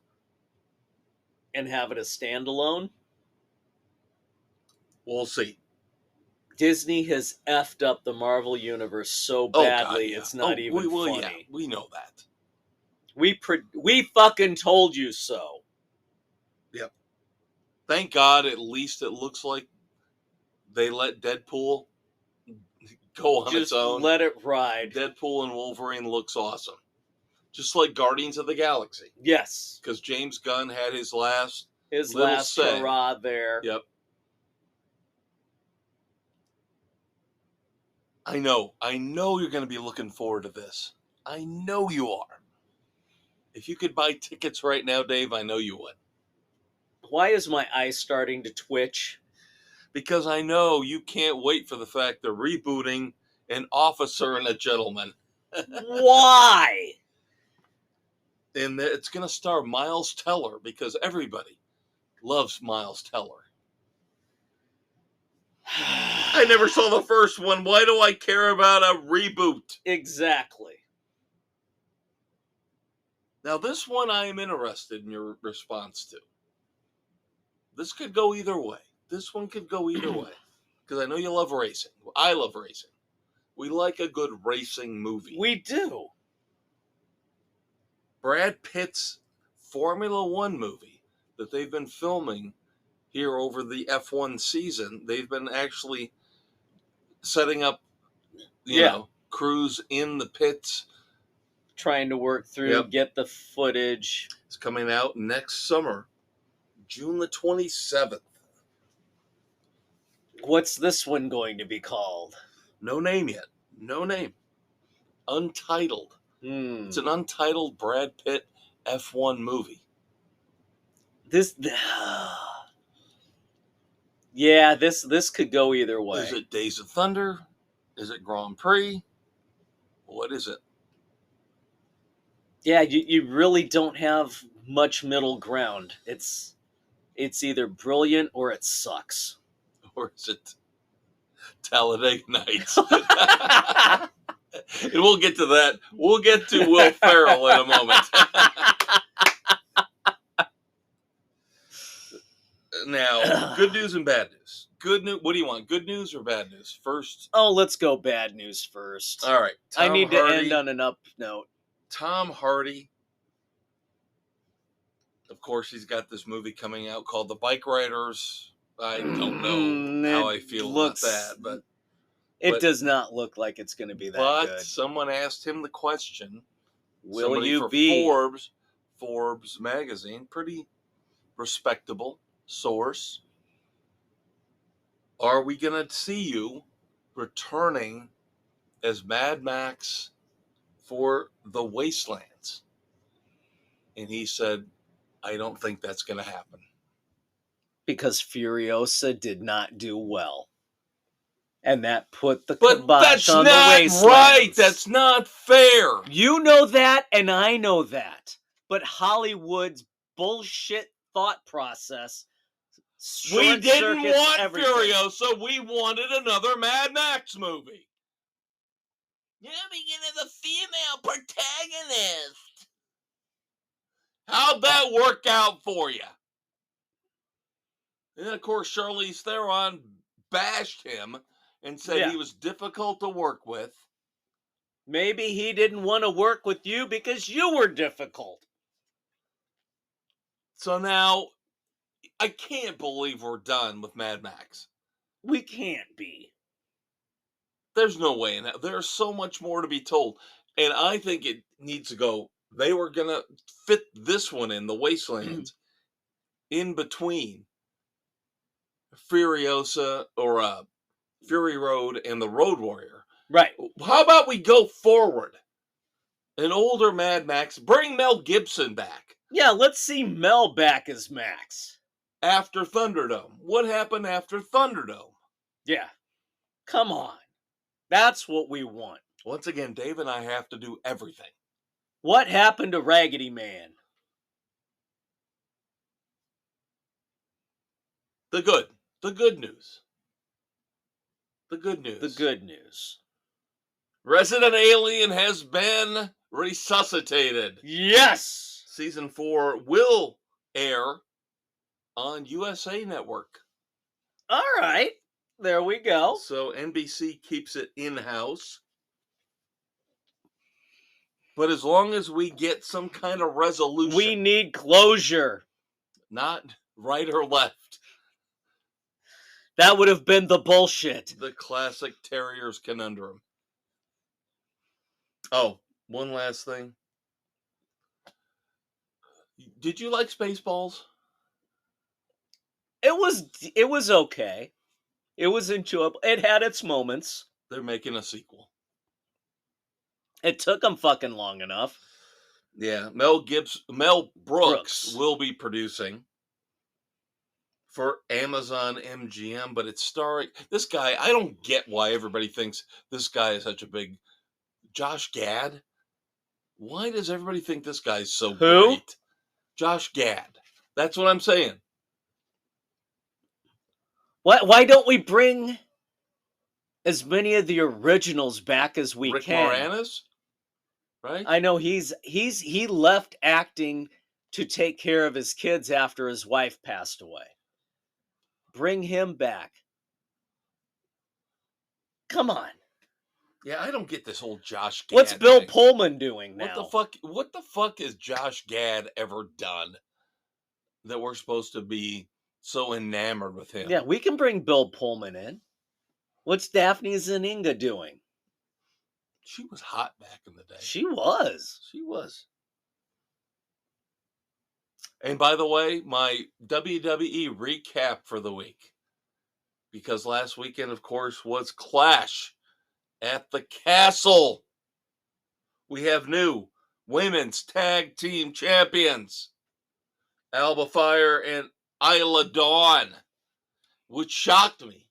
And have it a standalone? We'll see. Disney has effed up the Marvel Universe so badly, it's not even funny. Yeah, we know that. We fucking told you so. Yep. Thank God, at least it looks like they let Deadpool go on its own. Just let it ride. Deadpool and Wolverine looks awesome. Just like Guardians of the Galaxy. Yes. Because James Gunn had his last say. Hurrah there. Yep. I know you're going to be looking forward to this. I know you are. If you could buy tickets right now, Dave, I know you would. Why is my eye starting to twitch? Because I know you can't wait for the fact they're rebooting An Officer and a Gentleman. Why? And it's going to star Miles Teller because everybody loves Miles Teller. I never saw the first one. Why do I care about a reboot? Exactly. Now, this one I am interested in your response to. This could go either way. This one could go either way. Because I know you love racing. I love racing. We like a good racing movie. We do. Brad Pitt's Formula One movie that they've been filming here over the F1 season, they've been actually setting up, you know, crews in the pits. Trying to work through, get the footage. It's coming out next summer, June the 27th. What's this one going to be called? No name yet. No name. Untitled. It's an untitled Brad Pitt F1 movie. This could go either way. Is it Days of Thunder? Is it Grand Prix? What is it? Yeah, you really don't have much middle ground. It's either brilliant or it sucks. Or is it Talladega Nights? And we'll get to that. We'll get to Will Ferrell in a moment. Now, good news and bad news. Good news. What do you want? Good news or bad news? First. Oh, let's go bad news first. All right. I need to end on an up note. Tom Hardy. Of course, he's got this movie coming out called The Bike Riders. I don't know how I feel about that, but it does not look like it's going to be that good. But someone asked him the question. Will you be? Forbes magazine, pretty respectable source. Are we going to see you returning as Mad Max for the Wastelands? And he said, I don't think that's going to happen. Because Furiosa did not do well. And that put the kibosh on the Wastelands. That's not right. That's not fair. You know that, and I know that. But Hollywood's bullshit thought process. We didn't want Furiosa. We wanted another Mad Max movie. Yeah, we get a female protagonist. How'd that work out for you? And of course, Charlize Theron bashed him and said he was difficult to work with. Maybe he didn't want to work with you because you were difficult. So now, I can't believe we're done with Mad Max. We can't be. There's no way in that. There's so much more to be told. And I think it needs to go. They were going to fit this one in, the Wastelands, in between Furiosa or Fury Road and the Road Warrior. Right. How about we go forward? An older Mad Max. Bring Mel Gibson back. Yeah, let's see Mel back as Max. After Thunderdome. What happened after Thunderdome? Yeah. Come on. That's what we want. Once again, Dave and I have to do everything. What happened to Raggedy Man? The good news. The good news. The good news. Resident Alien has been resuscitated. Yes! Season 4 will air on USA Network. All right. There we go. So NBC keeps it in-house. But as long as we get some kind of resolution. We need closure. Not right or left. That would have been the bullshit. The classic Terriers conundrum. Oh, one last thing. Did you like Spaceballs? It was okay. It was enjoyable. It had its moments. They're making a sequel. It took them fucking long enough. Yeah, Mel Brooks will be producing for Amazon MGM, but it's starring this guy. I don't get why everybody thinks this guy is such a big Josh Gad. Why does everybody think this guy's so great? Josh Gad. That's what I'm saying. Why don't we bring as many of the originals back as we can? Rick Moranis? Right? I know he left acting to take care of his kids after his wife passed away. Bring him back. Come on. Yeah, I don't get this whole Josh Gad. What's Bill Pullman doing now? What the fuck has Josh Gad ever done that we're supposed to be so enamored with him? Yeah, we can bring Bill Pullman in. What's Daphne Zuniga doing? She was hot back in the day. She was. And by the way, my WWE recap for the week. Because last weekend, of course, was Clash at the Castle. we have new women's tag team champions, Alba Fire and Isla Dawn, which shocked me.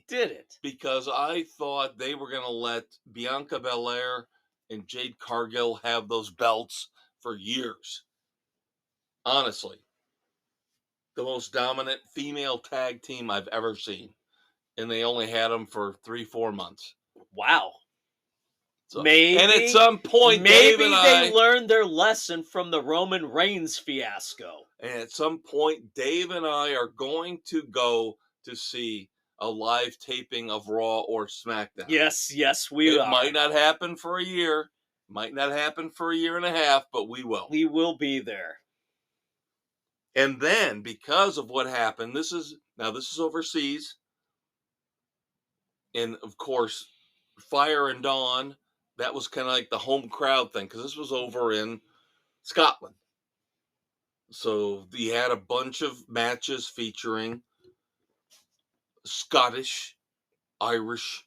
Did it? Because I thought they were going to let Bianca Belair and Jade Cargill have those belts for years. Honestly, the most dominant female tag team I've ever seen. And they only had them for 3-4 months. Wow. So, and at some point, maybe they learned their lesson from the Roman Reigns fiasco. And at some point, Dave and I are going to go to see a live taping of Raw or SmackDown. Yes, we are. It might not happen for a year, might not happen for a year and a half, but we will. We will be there. And then, because of what happened, this is overseas. And of course, Fire and Dawn, that was kind of like the home crowd thing, because this was over in Scotland. So he had a bunch of matches featuring Scottish, Irish,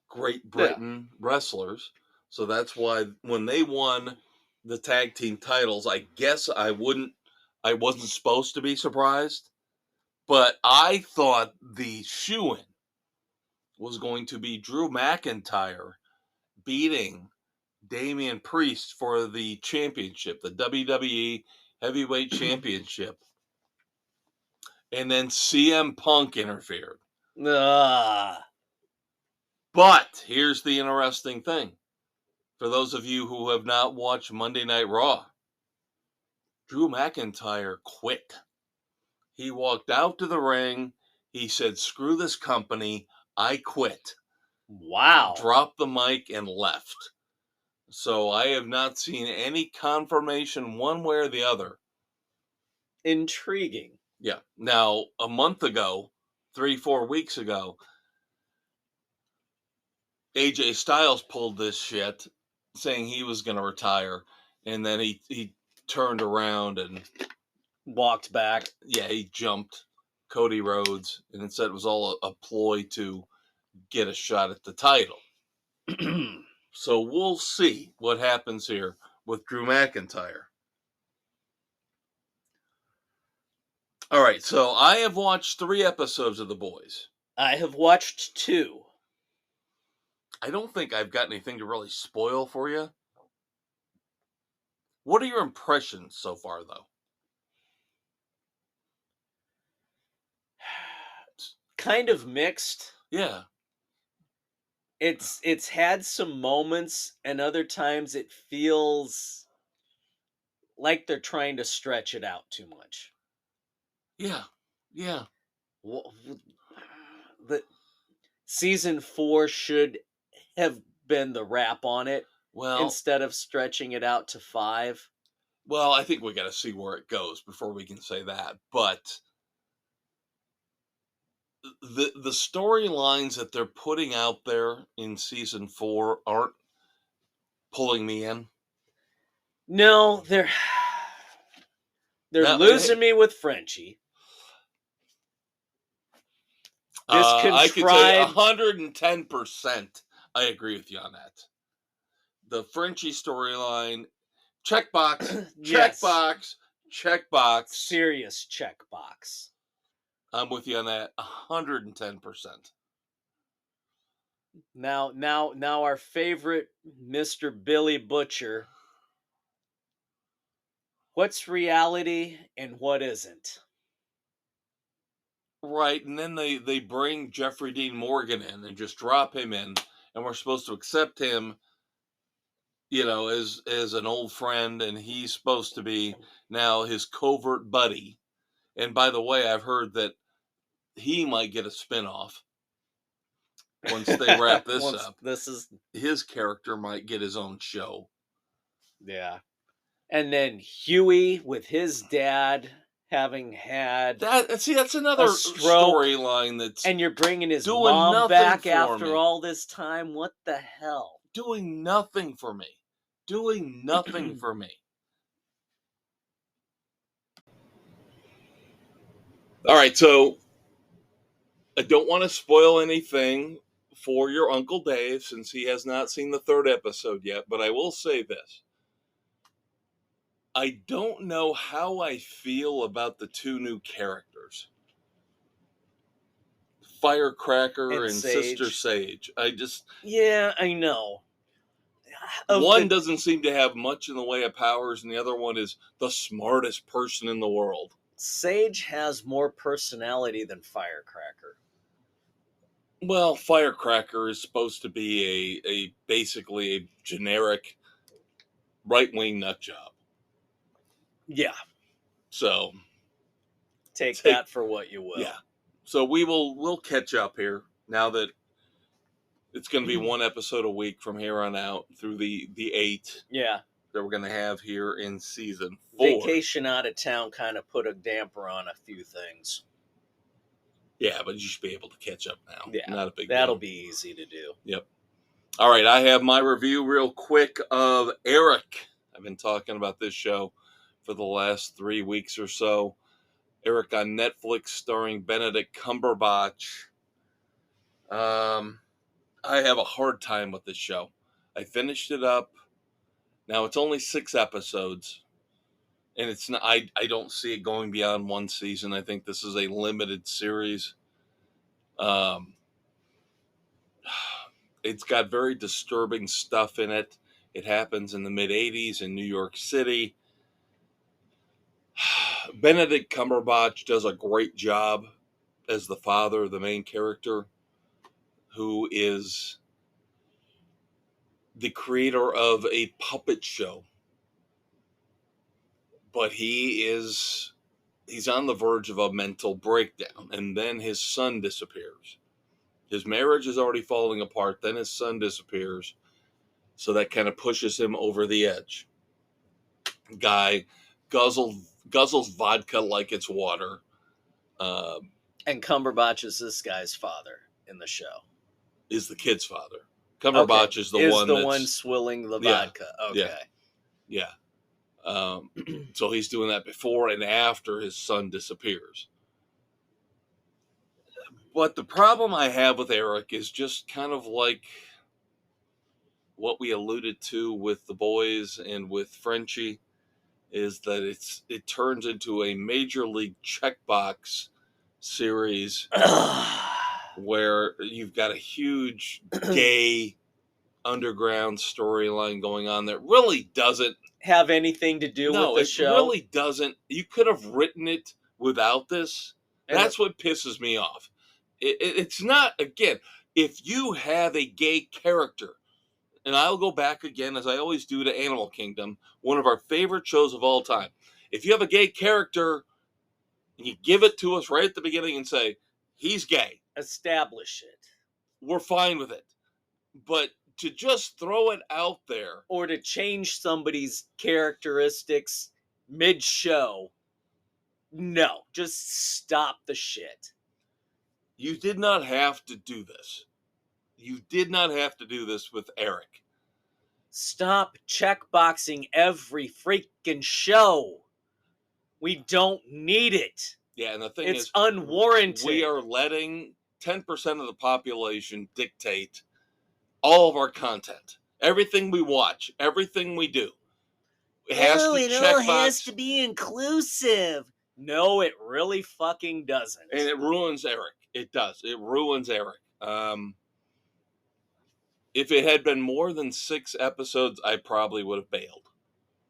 Great Britain wrestlers. So that's why when they won the tag team titles, I guess I wasn't supposed to be surprised, but I thought the shoo-in was going to be Drew McIntyre beating Damian Priest for the championship, the WWE Heavyweight Championship. And then CM Punk interfered. But here's the interesting thing. For those of you who have not watched Monday Night Raw, Drew McIntyre quit. He walked out to the ring. He said, "Screw this company. I quit." Wow. Dropped the mic and left. So I have not seen any confirmation one way or the other. Intriguing. Yeah. Now, a month ago, 3-4 weeks ago, AJ Styles pulled this shit, saying he was going to retire, and then he turned around and walked back. Yeah, he jumped Cody Rhodes, and it said it was all a ploy to get a shot at the title. So we'll see what happens here with Drew McIntyre. All right, so I have watched 3 episodes of The Boys. I have watched 2. I don't think I've got anything to really spoil for you. What are your impressions so far, though? Kind of mixed. Yeah. It's had some moments, and other times it feels like they're trying to stretch it out too much. Yeah. The season 4 should have been the wrap on it, instead of stretching it out to 5. Well, I think we got to see where it goes before we can say that. But the storylines that they're putting out there in season 4 aren't pulling me in. No, they're losing me with Frenchie. I can say 110%. I agree with you on that. The Frenchie storyline, checkbox, checkbox, checkbox. Serious checkbox. I'm with you on that 110%. Now our favorite Mr. Billy Butcher. What's reality and what isn't? Right, and then they bring Jeffrey Dean Morgan in and just drop him in, and we're supposed to accept him, as an old friend, and he's supposed to be now his covert buddy. And by the way, I've heard that he might get a spinoff once they wrap this up. His character might get his own show. Yeah. And then Huey with his dad having had that's another storyline and you're bringing his mom back after all this time. What the hell? Doing nothing for me. Doing nothing for me. All right, so I don't want to spoil anything for your Uncle Dave, since he has not seen the 3rd episode yet, but I will say this. I don't know how I feel about the 2 new characters. Firecracker and Sister Sage. Yeah, I know. One doesn't seem to have much in the way of powers, and the other one is the smartest person in the world. Sage has more personality than Firecracker. Well, Firecracker is supposed to be a basically a generic right-wing nut job. Yeah. So take that for what you will. Yeah. So we'll catch up here now that it's going to be 1 episode a week from here on out through the 8. Yeah. That we're going to have here in season 4. Vacation out of town kind of put a damper on a few things. Yeah, but you should be able to catch up now. Yeah, not a big that'll deal. be easy to do. Yep. All right, I have my review real quick of Eric. I've been talking about this show for the last 3 weeks or so. Eric on Netflix, starring Benedict Cumberbatch. I have a hard time with this show. I finished it up. Now it's only 6 episodes. And it's not, I don't see it going beyond 1 season. I think this is a limited series. It's got very disturbing stuff in it. It happens in the mid-'80s in New York City. Benedict Cumberbatch does a great job as the father, the main character, who is the creator of a puppet show. But he's on the verge of a mental breakdown, and then his son disappears. His marriage is already falling apart, then his son disappears, so that kind of pushes him over the edge. Guy guzzles vodka like it's water. And Cumberbatch is this guy's father in the show. Is the kid's father. Cumberbatch is the one swilling the vodka. Okay. Yeah. So he's doing that before and after his son disappears. But the problem I have with Eric is just kind of like what we alluded to with The Boys and with Frenchie, is that it turns into a major league checkbox series where you've got a huge gay underground storyline going on that really doesn't have anything to do with the show. No, it really doesn't. You could have written it without this. That's what pisses me off. It's not, again, if you have a gay character, and I'll go back again, as I always do, to Animal Kingdom, one of our favorite shows of all time. If you have a gay character, and you give it to us right at the beginning and say, he's gay. Establish it. We're fine with it. But to just throw it out there. Or to change somebody's characteristics mid-show. No, just stop the shit. You did not have to do this. You did not have to do this with Eric. Stop checkboxing every freaking show. We don't need it. Yeah, and the thing is, it's unwarranted. We are letting 10% of the population dictate all of our content. Everything we watch, everything we do. It all has to be inclusive. No, it really fucking doesn't. And it ruins Eric. It does. It ruins Eric. If it had been more than 6 episodes, I probably would have bailed.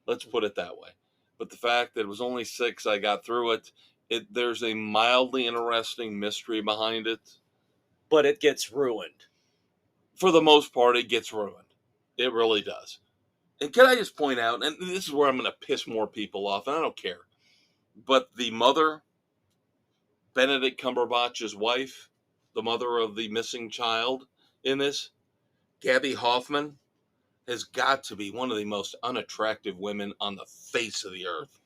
Let's put it that way. But the fact that it was only 6, I got through it. There's a mildly interesting mystery behind it. But it gets ruined. For the most part, it gets ruined. It really does. And can I just point out, and this is where I'm going to piss more people off, and I don't care, but the mother, Benedict Cumberbatch's wife, the mother of the missing child in this, Gabby Hoffman, has got to be one of the most unattractive women on the face of the earth.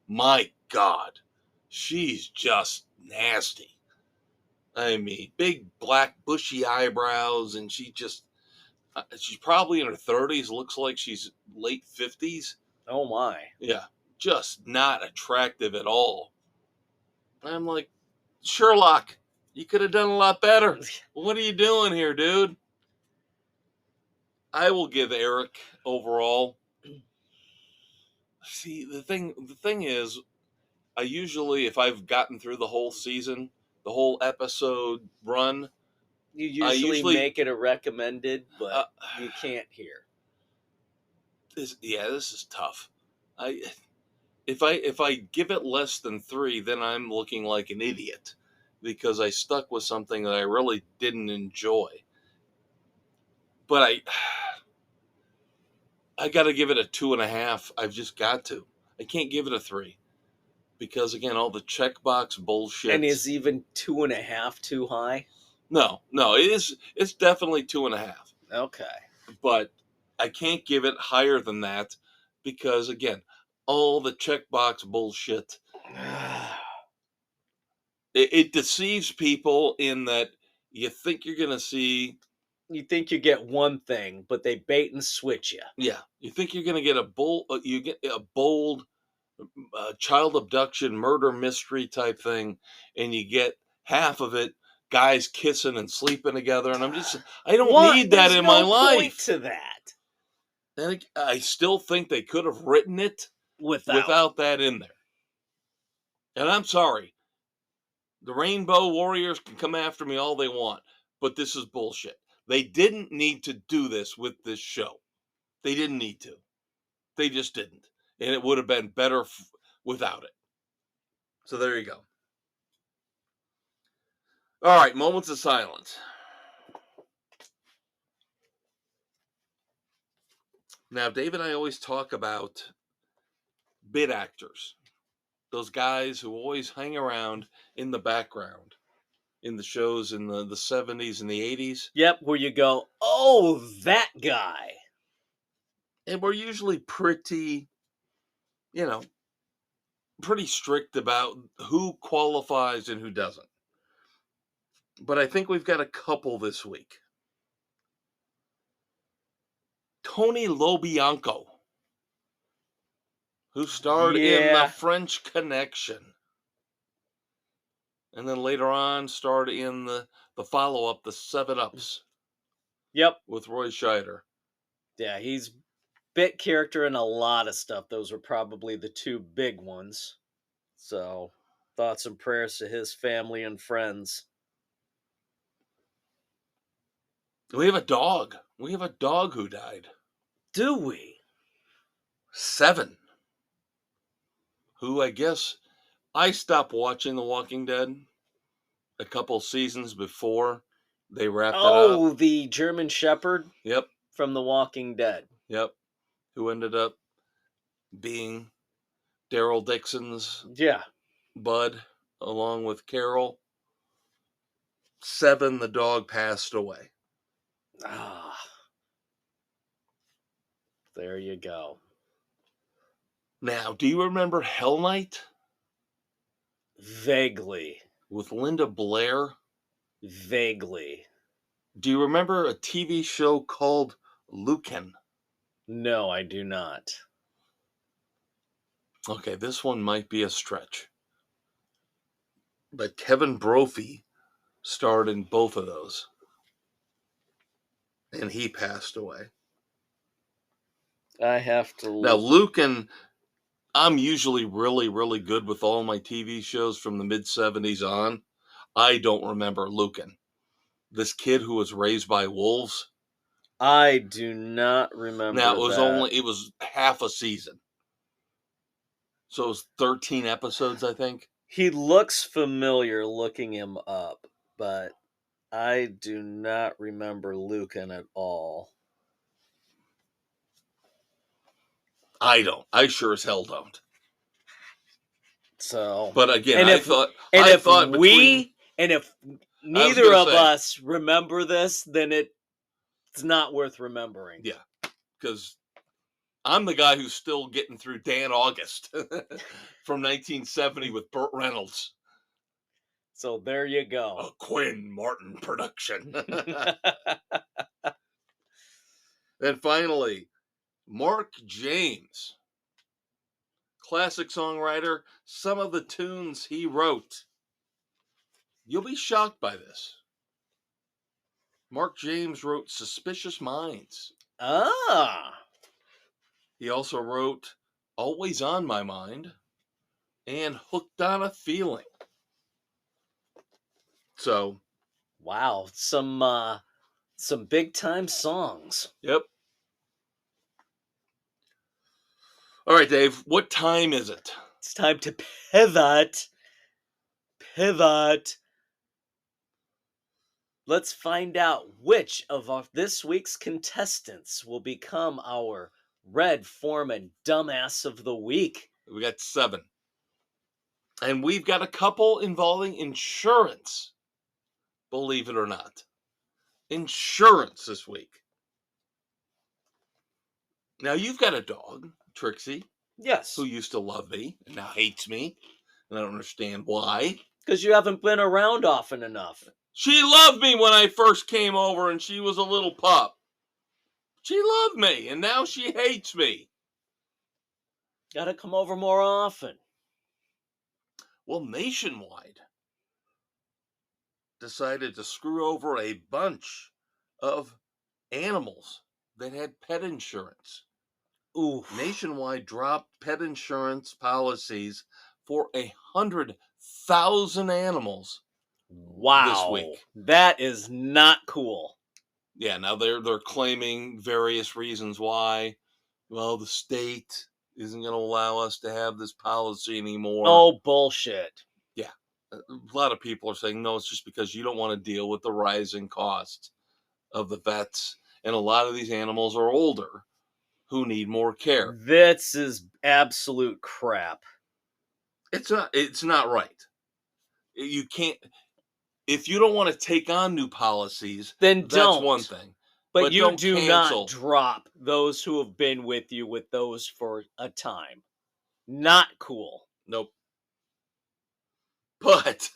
My God, she's just nasty. I mean, big black bushy eyebrows, and she's probably in her 30s, looks like she's late 50s. Oh my. Yeah, just not attractive at all. I'm like, Sherlock, You could have done a lot better. What are you doing here, dude? I will give Eric overall. See, the thing is, I usually, if I've gotten through the whole season, the whole episode run, you usually make it a recommended, but you can't here. This is tough. If I give it less than 3, then I'm looking like an idiot because I stuck with something that I really didn't enjoy. But I got to give it a 2.5. I've just got to. I can't give it a 3 because again, all the checkbox bullshit. And is even 2.5 too high? No, it is. It's definitely 2.5. Okay, but I can't give it higher than that because again, all the checkbox bullshit. It deceives people in that you think you're gonna see. You think you get one thing, but they bait and switch you. Yeah, you think you're gonna get you get a bold child abduction murder mystery type thing, and you get half of it guys kissing and sleeping together, and I don't need that in my life. Point to that. And I still think they could have written it without that in there. And I'm sorry. The Rainbow Warriors can come after me all they want, but this is bullshit. They didn't need to do this with this show. They didn't need to. They just didn't. And it would have been better without it. So there you go. All right, moments of silence. Now, Dave and I always talk about bit actors. Those guys who always hang around in the background in the shows in the 70s and the 80s. Yep, where you go, oh, that guy. And we're usually pretty strict about who qualifies and who doesn't. But I think we've got a couple this week. Tony LoBianco, who starred in The French Connection. And then later on starred in the follow-up, The 7-Ups. Yep. With Roy Scheider. Yeah, he's bit character in a lot of stuff. Those are probably the 2 big ones. So, thoughts and prayers to his family and friends. We have a dog. We have a dog who died. Do we? 7. Who I guess I stopped watching The Walking Dead a couple seasons before they wrapped it up. Oh, the German Shepherd? Yep. From The Walking Dead. Yep. Who ended up being Daryl Dixon's bud, along with Carol. 7, the dog passed away. Ah. There you go. Now, do you remember Hell Night? Vaguely. With Linda Blair? Vaguely. Do you remember a TV show called Lucan? No, I do not. Okay, this one might be a stretch. But Kevin Brophy starred in both of those. And he passed away. I have to look. Now, Lucan, I'm usually really, really good with all my TV shows from the mid-70s on. I don't remember Lucan. This kid who was raised by wolves. I do not remember. Now, it was half a season. So it was 13 episodes, I think. He looks familiar looking him up, but I do not remember Lucan at all. I don't. I sure as hell don't. So, but again, if neither of us remember this, then it's not worth remembering. Yeah, because I'm the guy who's still getting through Dan August from 1970 with Burt Reynolds. So there you go. A Quinn Martin production. Then finally, Mark James, classic songwriter. Some of the tunes he wrote. You'll be shocked by this. Mark James wrote Suspicious Minds. Ah. He also wrote Always on My Mind and Hooked on a Feeling. So, wow, some big time songs. Yep. All right, Dave, what time is it? It's time to pivot. Pivot. Let's find out which of this week's contestants will become our Red Foreman Dumbass of the Week. We got 7. And we've got a couple involving insurance, believe it or not. Insurance this week. Now, you've got a dog, Trixie. Yes. Who used to love me and now hates me. And I don't understand why. Because you haven't been around often enough. She loved me when I first came over and she was a little pup. She loved me and now she hates me. Gotta come over more often. Well, Nationwide decided to screw over a bunch of animals that had pet insurance. Ooh. Nationwide dropped pet insurance policies for 100,000 animals. Wow. This week. That is not cool. Yeah, now they're claiming various reasons why. Well, the state isn't going to allow us to have this policy anymore. Oh, bullshit. Yeah. A lot of people are saying, no, it's just because you don't want to deal with the rising cost of the vets. And a lot of these animals are older who need more care. This is absolute crap. It's not right. You can't, if you don't want to take on new policies, then that's don't. one thing. But you don't do cancel. not drop those who have been with you with those for a time. Not cool. Nope. But,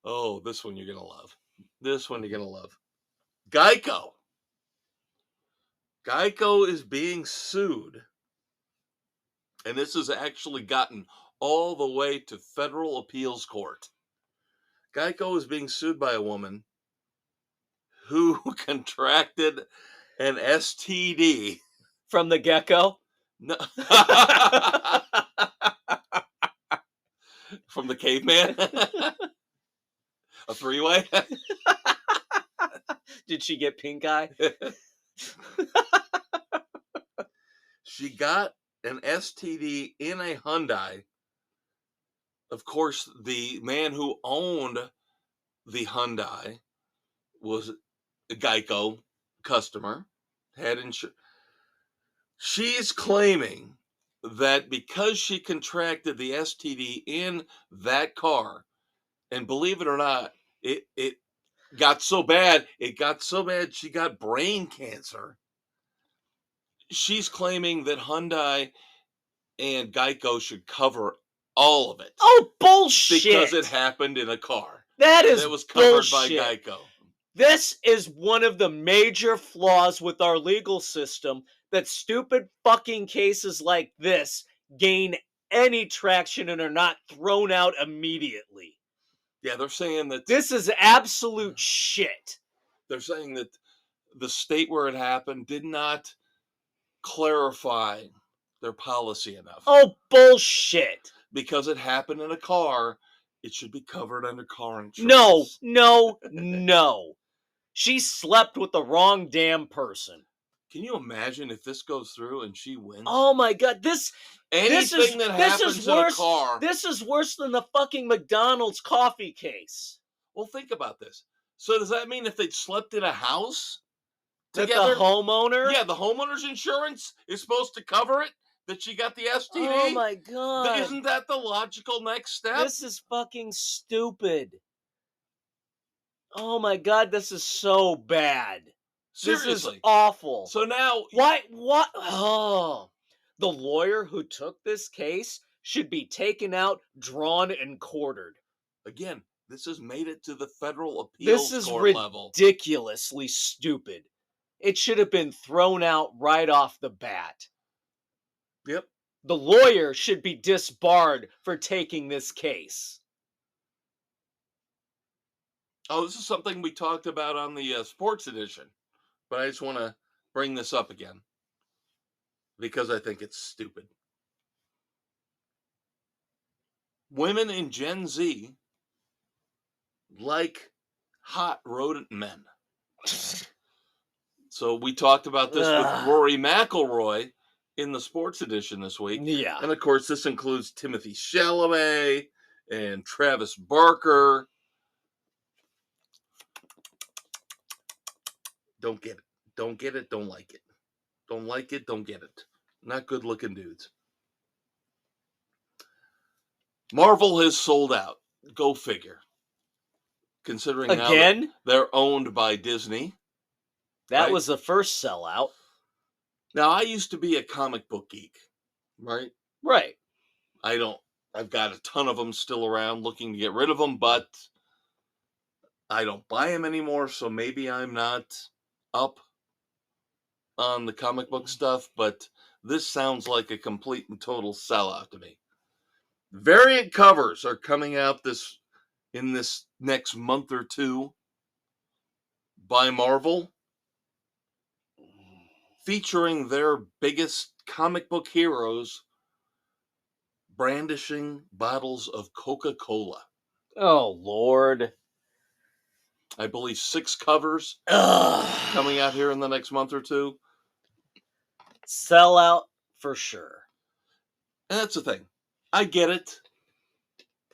oh, this one you're going to love. This one you're going to love. Geico. Geico is being sued. And this has actually gotten all the way to federal appeals court. Geico is being sued by a woman who contracted an STD. From the gecko? No. From the caveman? A 3-way? Did she get pink eye? She got an STD in a Hyundai. Of course, the man who owned the Hyundai was a Geico customer, had insurance. She's claiming that because she contracted the STD in that car, and believe it or not, it got so bad, she got brain cancer. She's claiming that Hyundai and Geico should cover all of it. Oh, bullshit! Because it happened in a car. That was covered bullshit. By Geico. This is one of the major flaws with our legal system, that stupid fucking cases like this gain any traction and are not thrown out immediately. Yeah, they're saying that this is absolute shit. They're saying that the state where it happened did not clarify their policy enough. Oh, bullshit. Because it happened in a car, it should be covered under car insurance. No. She slept with the wrong damn person. Can you imagine if this goes through and she wins? Oh my God, Anything that happens in a car. This is worse than the fucking McDonald's coffee case. Well, think about this. So does that mean if they slept in a house together? That the homeowner? Yeah, the homeowner's insurance is supposed to cover it? That she got the STD? Oh my God. Isn't that the logical next step? This is fucking stupid. Oh my God, this is so bad. Seriously. This is awful. So now... What? Oh. The lawyer who took this case should be taken out, drawn, and quartered. Again, this has made it to the federal appeals court level. This is ridiculously stupid. It should have been thrown out right off the bat. Yep. The lawyer should be disbarred for taking this case. Oh, this is something we talked about on the sports edition, but I just want to bring this up again because I think it's stupid. Women in Gen Z like hot rodent men. So we talked about this with Rory McIlroy in the sports edition this week. Yeah. And of course, this includes Timothy Chalamet and Travis Barker. Don't get it. Don't get it. Don't like it. Don't like it. Don't get it. Not good looking dudes. Marvel has sold out. Go figure. Considering again, now they're owned by Disney. That was the first sellout. Now, I used to be a comic book geek, right? Right. I've got a ton of them still around, looking to get rid of them, but I don't buy them anymore, so maybe I'm not up on the comic book stuff, but this sounds like a complete and total sellout to me. Variant covers are coming out in this next month or two by Marvel, featuring their biggest comic book heroes brandishing bottles of Coca-Cola. Oh, Lord. I believe 6 covers coming out here in the next month or two. Sellout for sure. And that's the thing. I get it.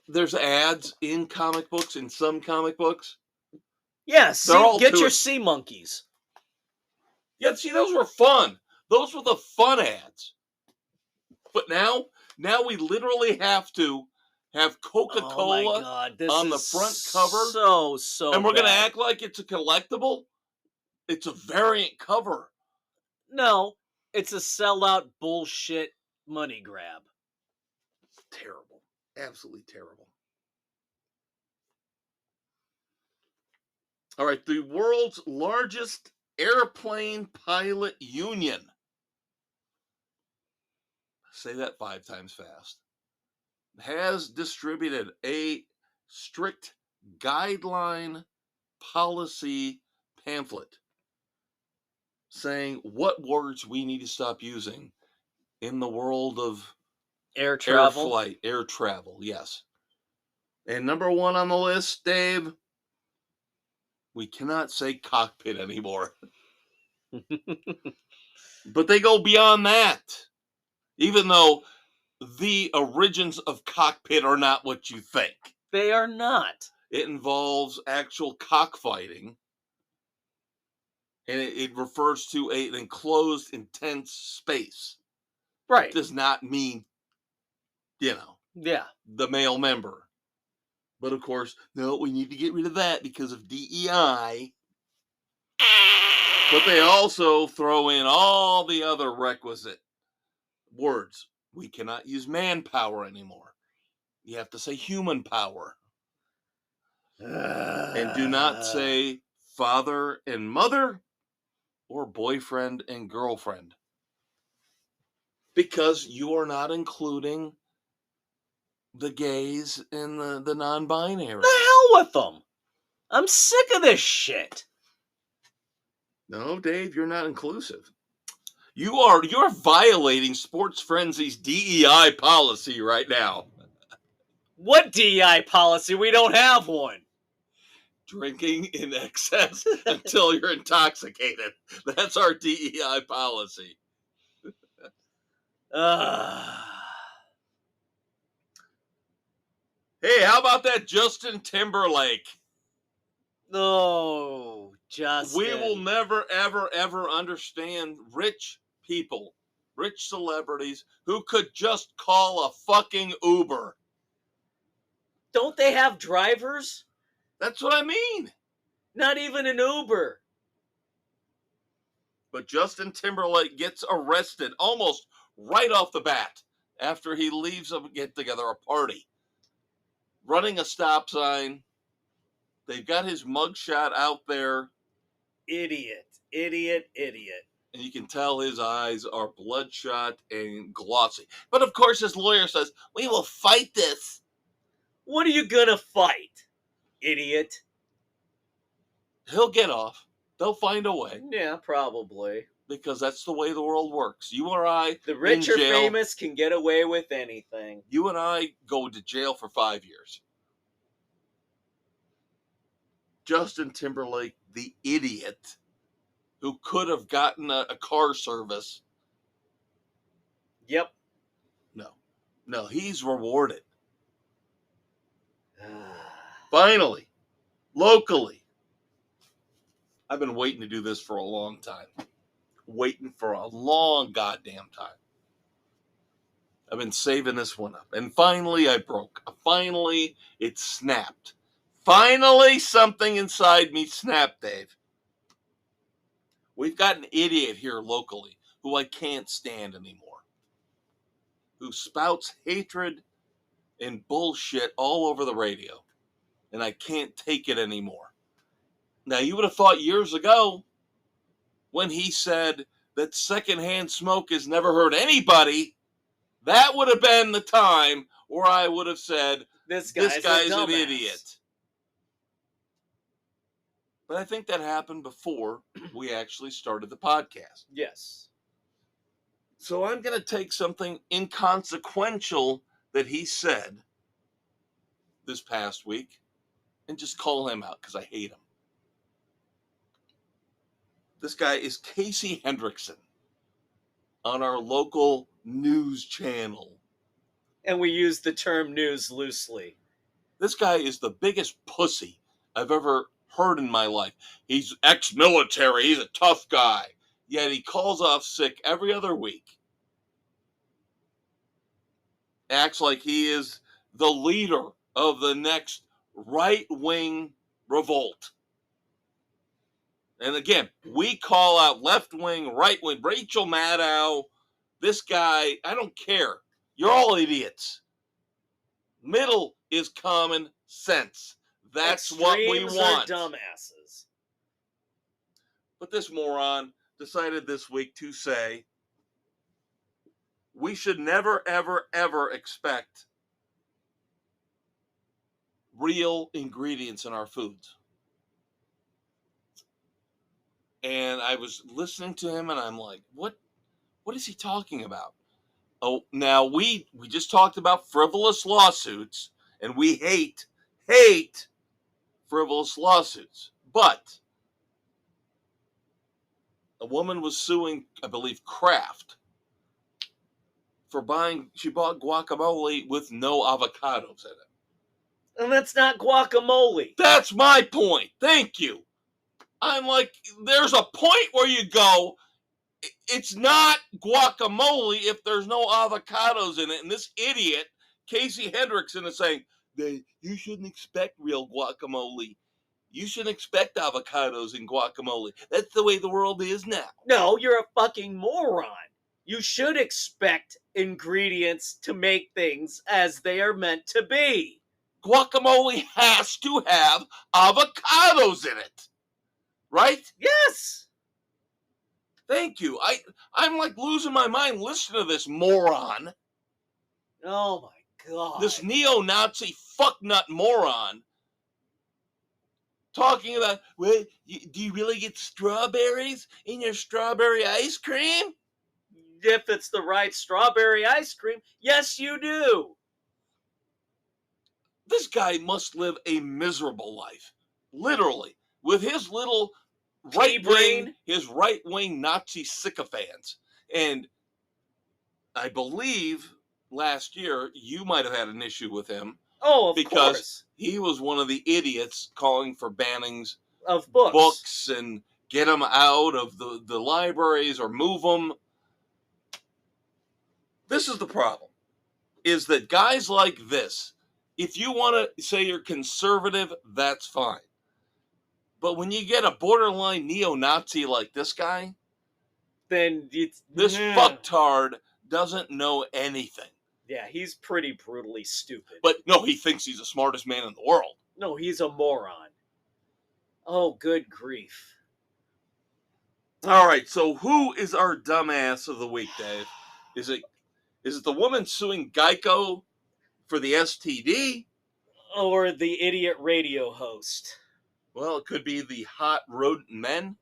There's ads in comic books, in some comic books. Yeah, get your sea monkeys. Yeah, see, those were fun. Those were the fun ads. But now we literally have to have Coca-Cola on the front cover. So and we're going to act like it's a collectible? It's a variant cover. No, it's a sellout bullshit money grab. Terrible. Absolutely terrible. All right, the world's largest airplane pilot union. Say that 5 times fast. Has distributed a strict guideline policy pamphlet saying what words we need to stop using in the world of air travel. Air travel, yes. And number 1 on the list, Dave, we cannot say cockpit anymore. But they go beyond that. Even though the origins of cockpit are not what you think. They are not. It involves actual cockfighting. And it refers to an enclosed, intense space. Right. It does not mean, the male member. But of course, no, we need to get rid of that because of DEI. But they also throw in all the other requisite words. We cannot use manpower anymore. You have to say human power. And do not say father and mother or boyfriend and girlfriend. Because you are not including the gays and the non-binary. The hell with them. I'm sick of this shit. No, Dave, you're not inclusive. You're violating Sports Frenzy's DEI policy right now. What DEI policy? We don't have one. Drinking in excess until you're intoxicated. That's our DEI policy. Hey, how about that Justin Timberlake? Oh, Justin. We will never, ever, ever understand rich people, rich celebrities who could just call a fucking Uber. Don't they have drivers? That's what I mean. Not even an Uber. But Justin Timberlake gets arrested almost right off the bat after he leaves a get-together, a party. Running a stop sign. They've got his mugshot out there. Idiot. And you can tell his eyes are bloodshot and glossy. But of course, his lawyer says, we will fight this. What are you gonna fight, idiot? He'll get off. They'll find a way. Yeah, probably. Because that's the way the world works. You or I, the rich or jail, famous can get away with anything. You and I go to jail for 5 years. Justin Timberlake, the idiot who could have gotten a car service. Yep. No, he's rewarded. Finally, locally. I've been waiting to do this for a long time. Waiting for a long goddamn time. I've been saving this one up. And finally, I broke. Finally, it snapped. Finally, something inside me snapped, Dave. We've got an idiot here locally who I can't stand anymore. Who spouts hatred and bullshit all over the radio. And I can't take it anymore. Now, you would have thought years ago when he said that secondhand smoke has never hurt anybody, that would have been the time where I would have said, this guy's an idiot. But I think that happened before we actually started the podcast. Yes. So I'm going to take something inconsequential that he said this past week and just call him out because I hate him. This guy is Casey Hendrickson on our local news channel. And we use the term news loosely. This guy is the biggest pussy I've ever heard in my life. He's ex-military. He's a tough guy. Yet he calls off sick every other week. Acts like he is the leader of the next right-wing revolt. And again, we call out left-wing, right-wing, Rachel Maddow, this guy, I don't care. You're all idiots. Middle is common sense. That's Extremes what we want. Are dumbasses. But this moron decided this week to say we should never, ever, ever expect real ingredients in our foods. And I was listening to him and I'm like, what is he talking about? Oh, now we just talked about frivolous lawsuits and we hate frivolous lawsuits. But a woman was suing, I believe, Kraft for she bought guacamole with no avocados in it. And that's not guacamole. That's my point. Thank you. I'm like, there's a point where you go, it's not guacamole if there's no avocados in it. And this idiot, Casey Hendrickson, is saying, you shouldn't expect real guacamole. You shouldn't expect avocados in guacamole. That's the way the world is now. No, you're a fucking moron. You should expect ingredients to make things as they are meant to be. Guacamole has to have avocados in it. Right? Yes. Thank you. I'm like losing my mind listening to this moron. Oh my God. This neo-Nazi fucknut moron talking about, well, do you really get strawberries in your strawberry ice cream? If it's the right strawberry ice cream, yes, you do. This guy must live a miserable life. Literally. With his little right-wing Nazi sycophants. And I believe last year you might have had an issue with him. Oh, of because course. He was one of the idiots calling for bannings of books and get them out of the libraries or move them. This is the problem, is that guys like this, if you want to say you're conservative, that's fine. But when you get a borderline neo-Nazi like this guy, then this fucktard doesn't know anything. Yeah, he's pretty brutally stupid. But no, he thinks he's the smartest man in the world. No, he's a moron. Oh, good grief. All right, so who is our dumbass of the week, Dave? Is it the woman suing Geico for the STD? Or the idiot radio host? Well, it could be the hot rodent men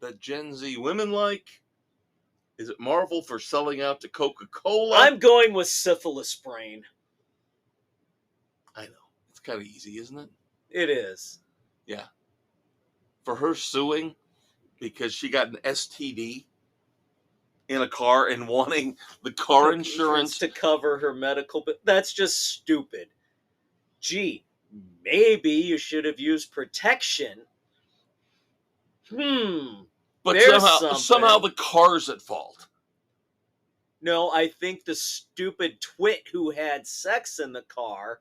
that Gen Z women like. Is it Marvel for selling out to Coca-Cola? I'm going with syphilis brain. I know. It's kind of easy, isn't it? It is. Yeah. For her suing because she got an STD in a car and wanting the car insurance to cover her medical, but that's just stupid. Gee, maybe you should have used protection. But there's somehow the car's at fault. No, I think the stupid twit who had sex in the car,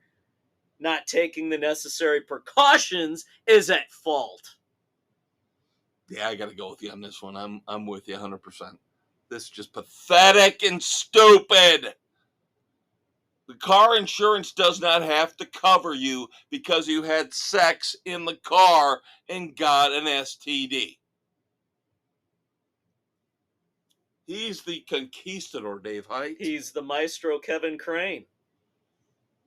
not taking the necessary precautions, is at fault. Yeah, I got to go with you on this one. I'm with you 100%. This is just pathetic and stupid. The car insurance does not have to cover you because you had sex in the car and got an STD. He's the conquistador, Dave Height. He's the maestro, Kevin Crane.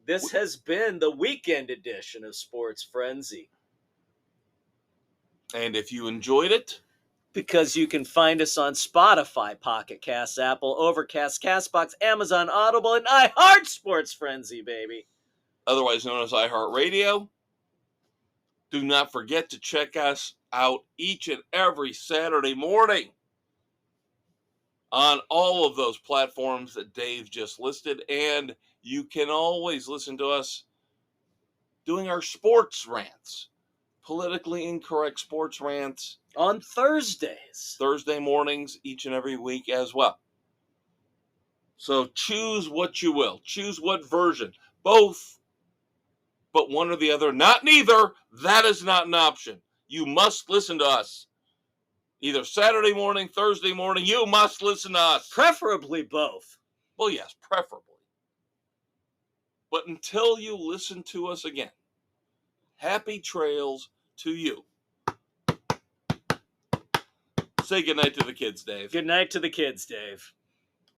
This has been the weekend edition of Sports Frenzy. And if you enjoyed it, because you can find us on Spotify, Pocket Cast, Apple, Overcast, Castbox, Amazon, Audible, and iHeart Sports Frenzy, baby. Otherwise known as iHeartRadio. Do not forget to check us out each and every Saturday morning on all of those platforms that Dave just listed. And you can always listen to us doing our sports rants, politically incorrect sports rants, on Thursday mornings, each and every week as well. So choose what you will. Choose what version. Both, but one or the other. Not neither. That is not an option. You must listen to us. Either Saturday morning, Thursday morning, you must listen to us. Preferably both. Well, yes, preferably. But until you listen to us again, happy trails to you. Say goodnight to the kids, Dave. Good night to the kids, Dave.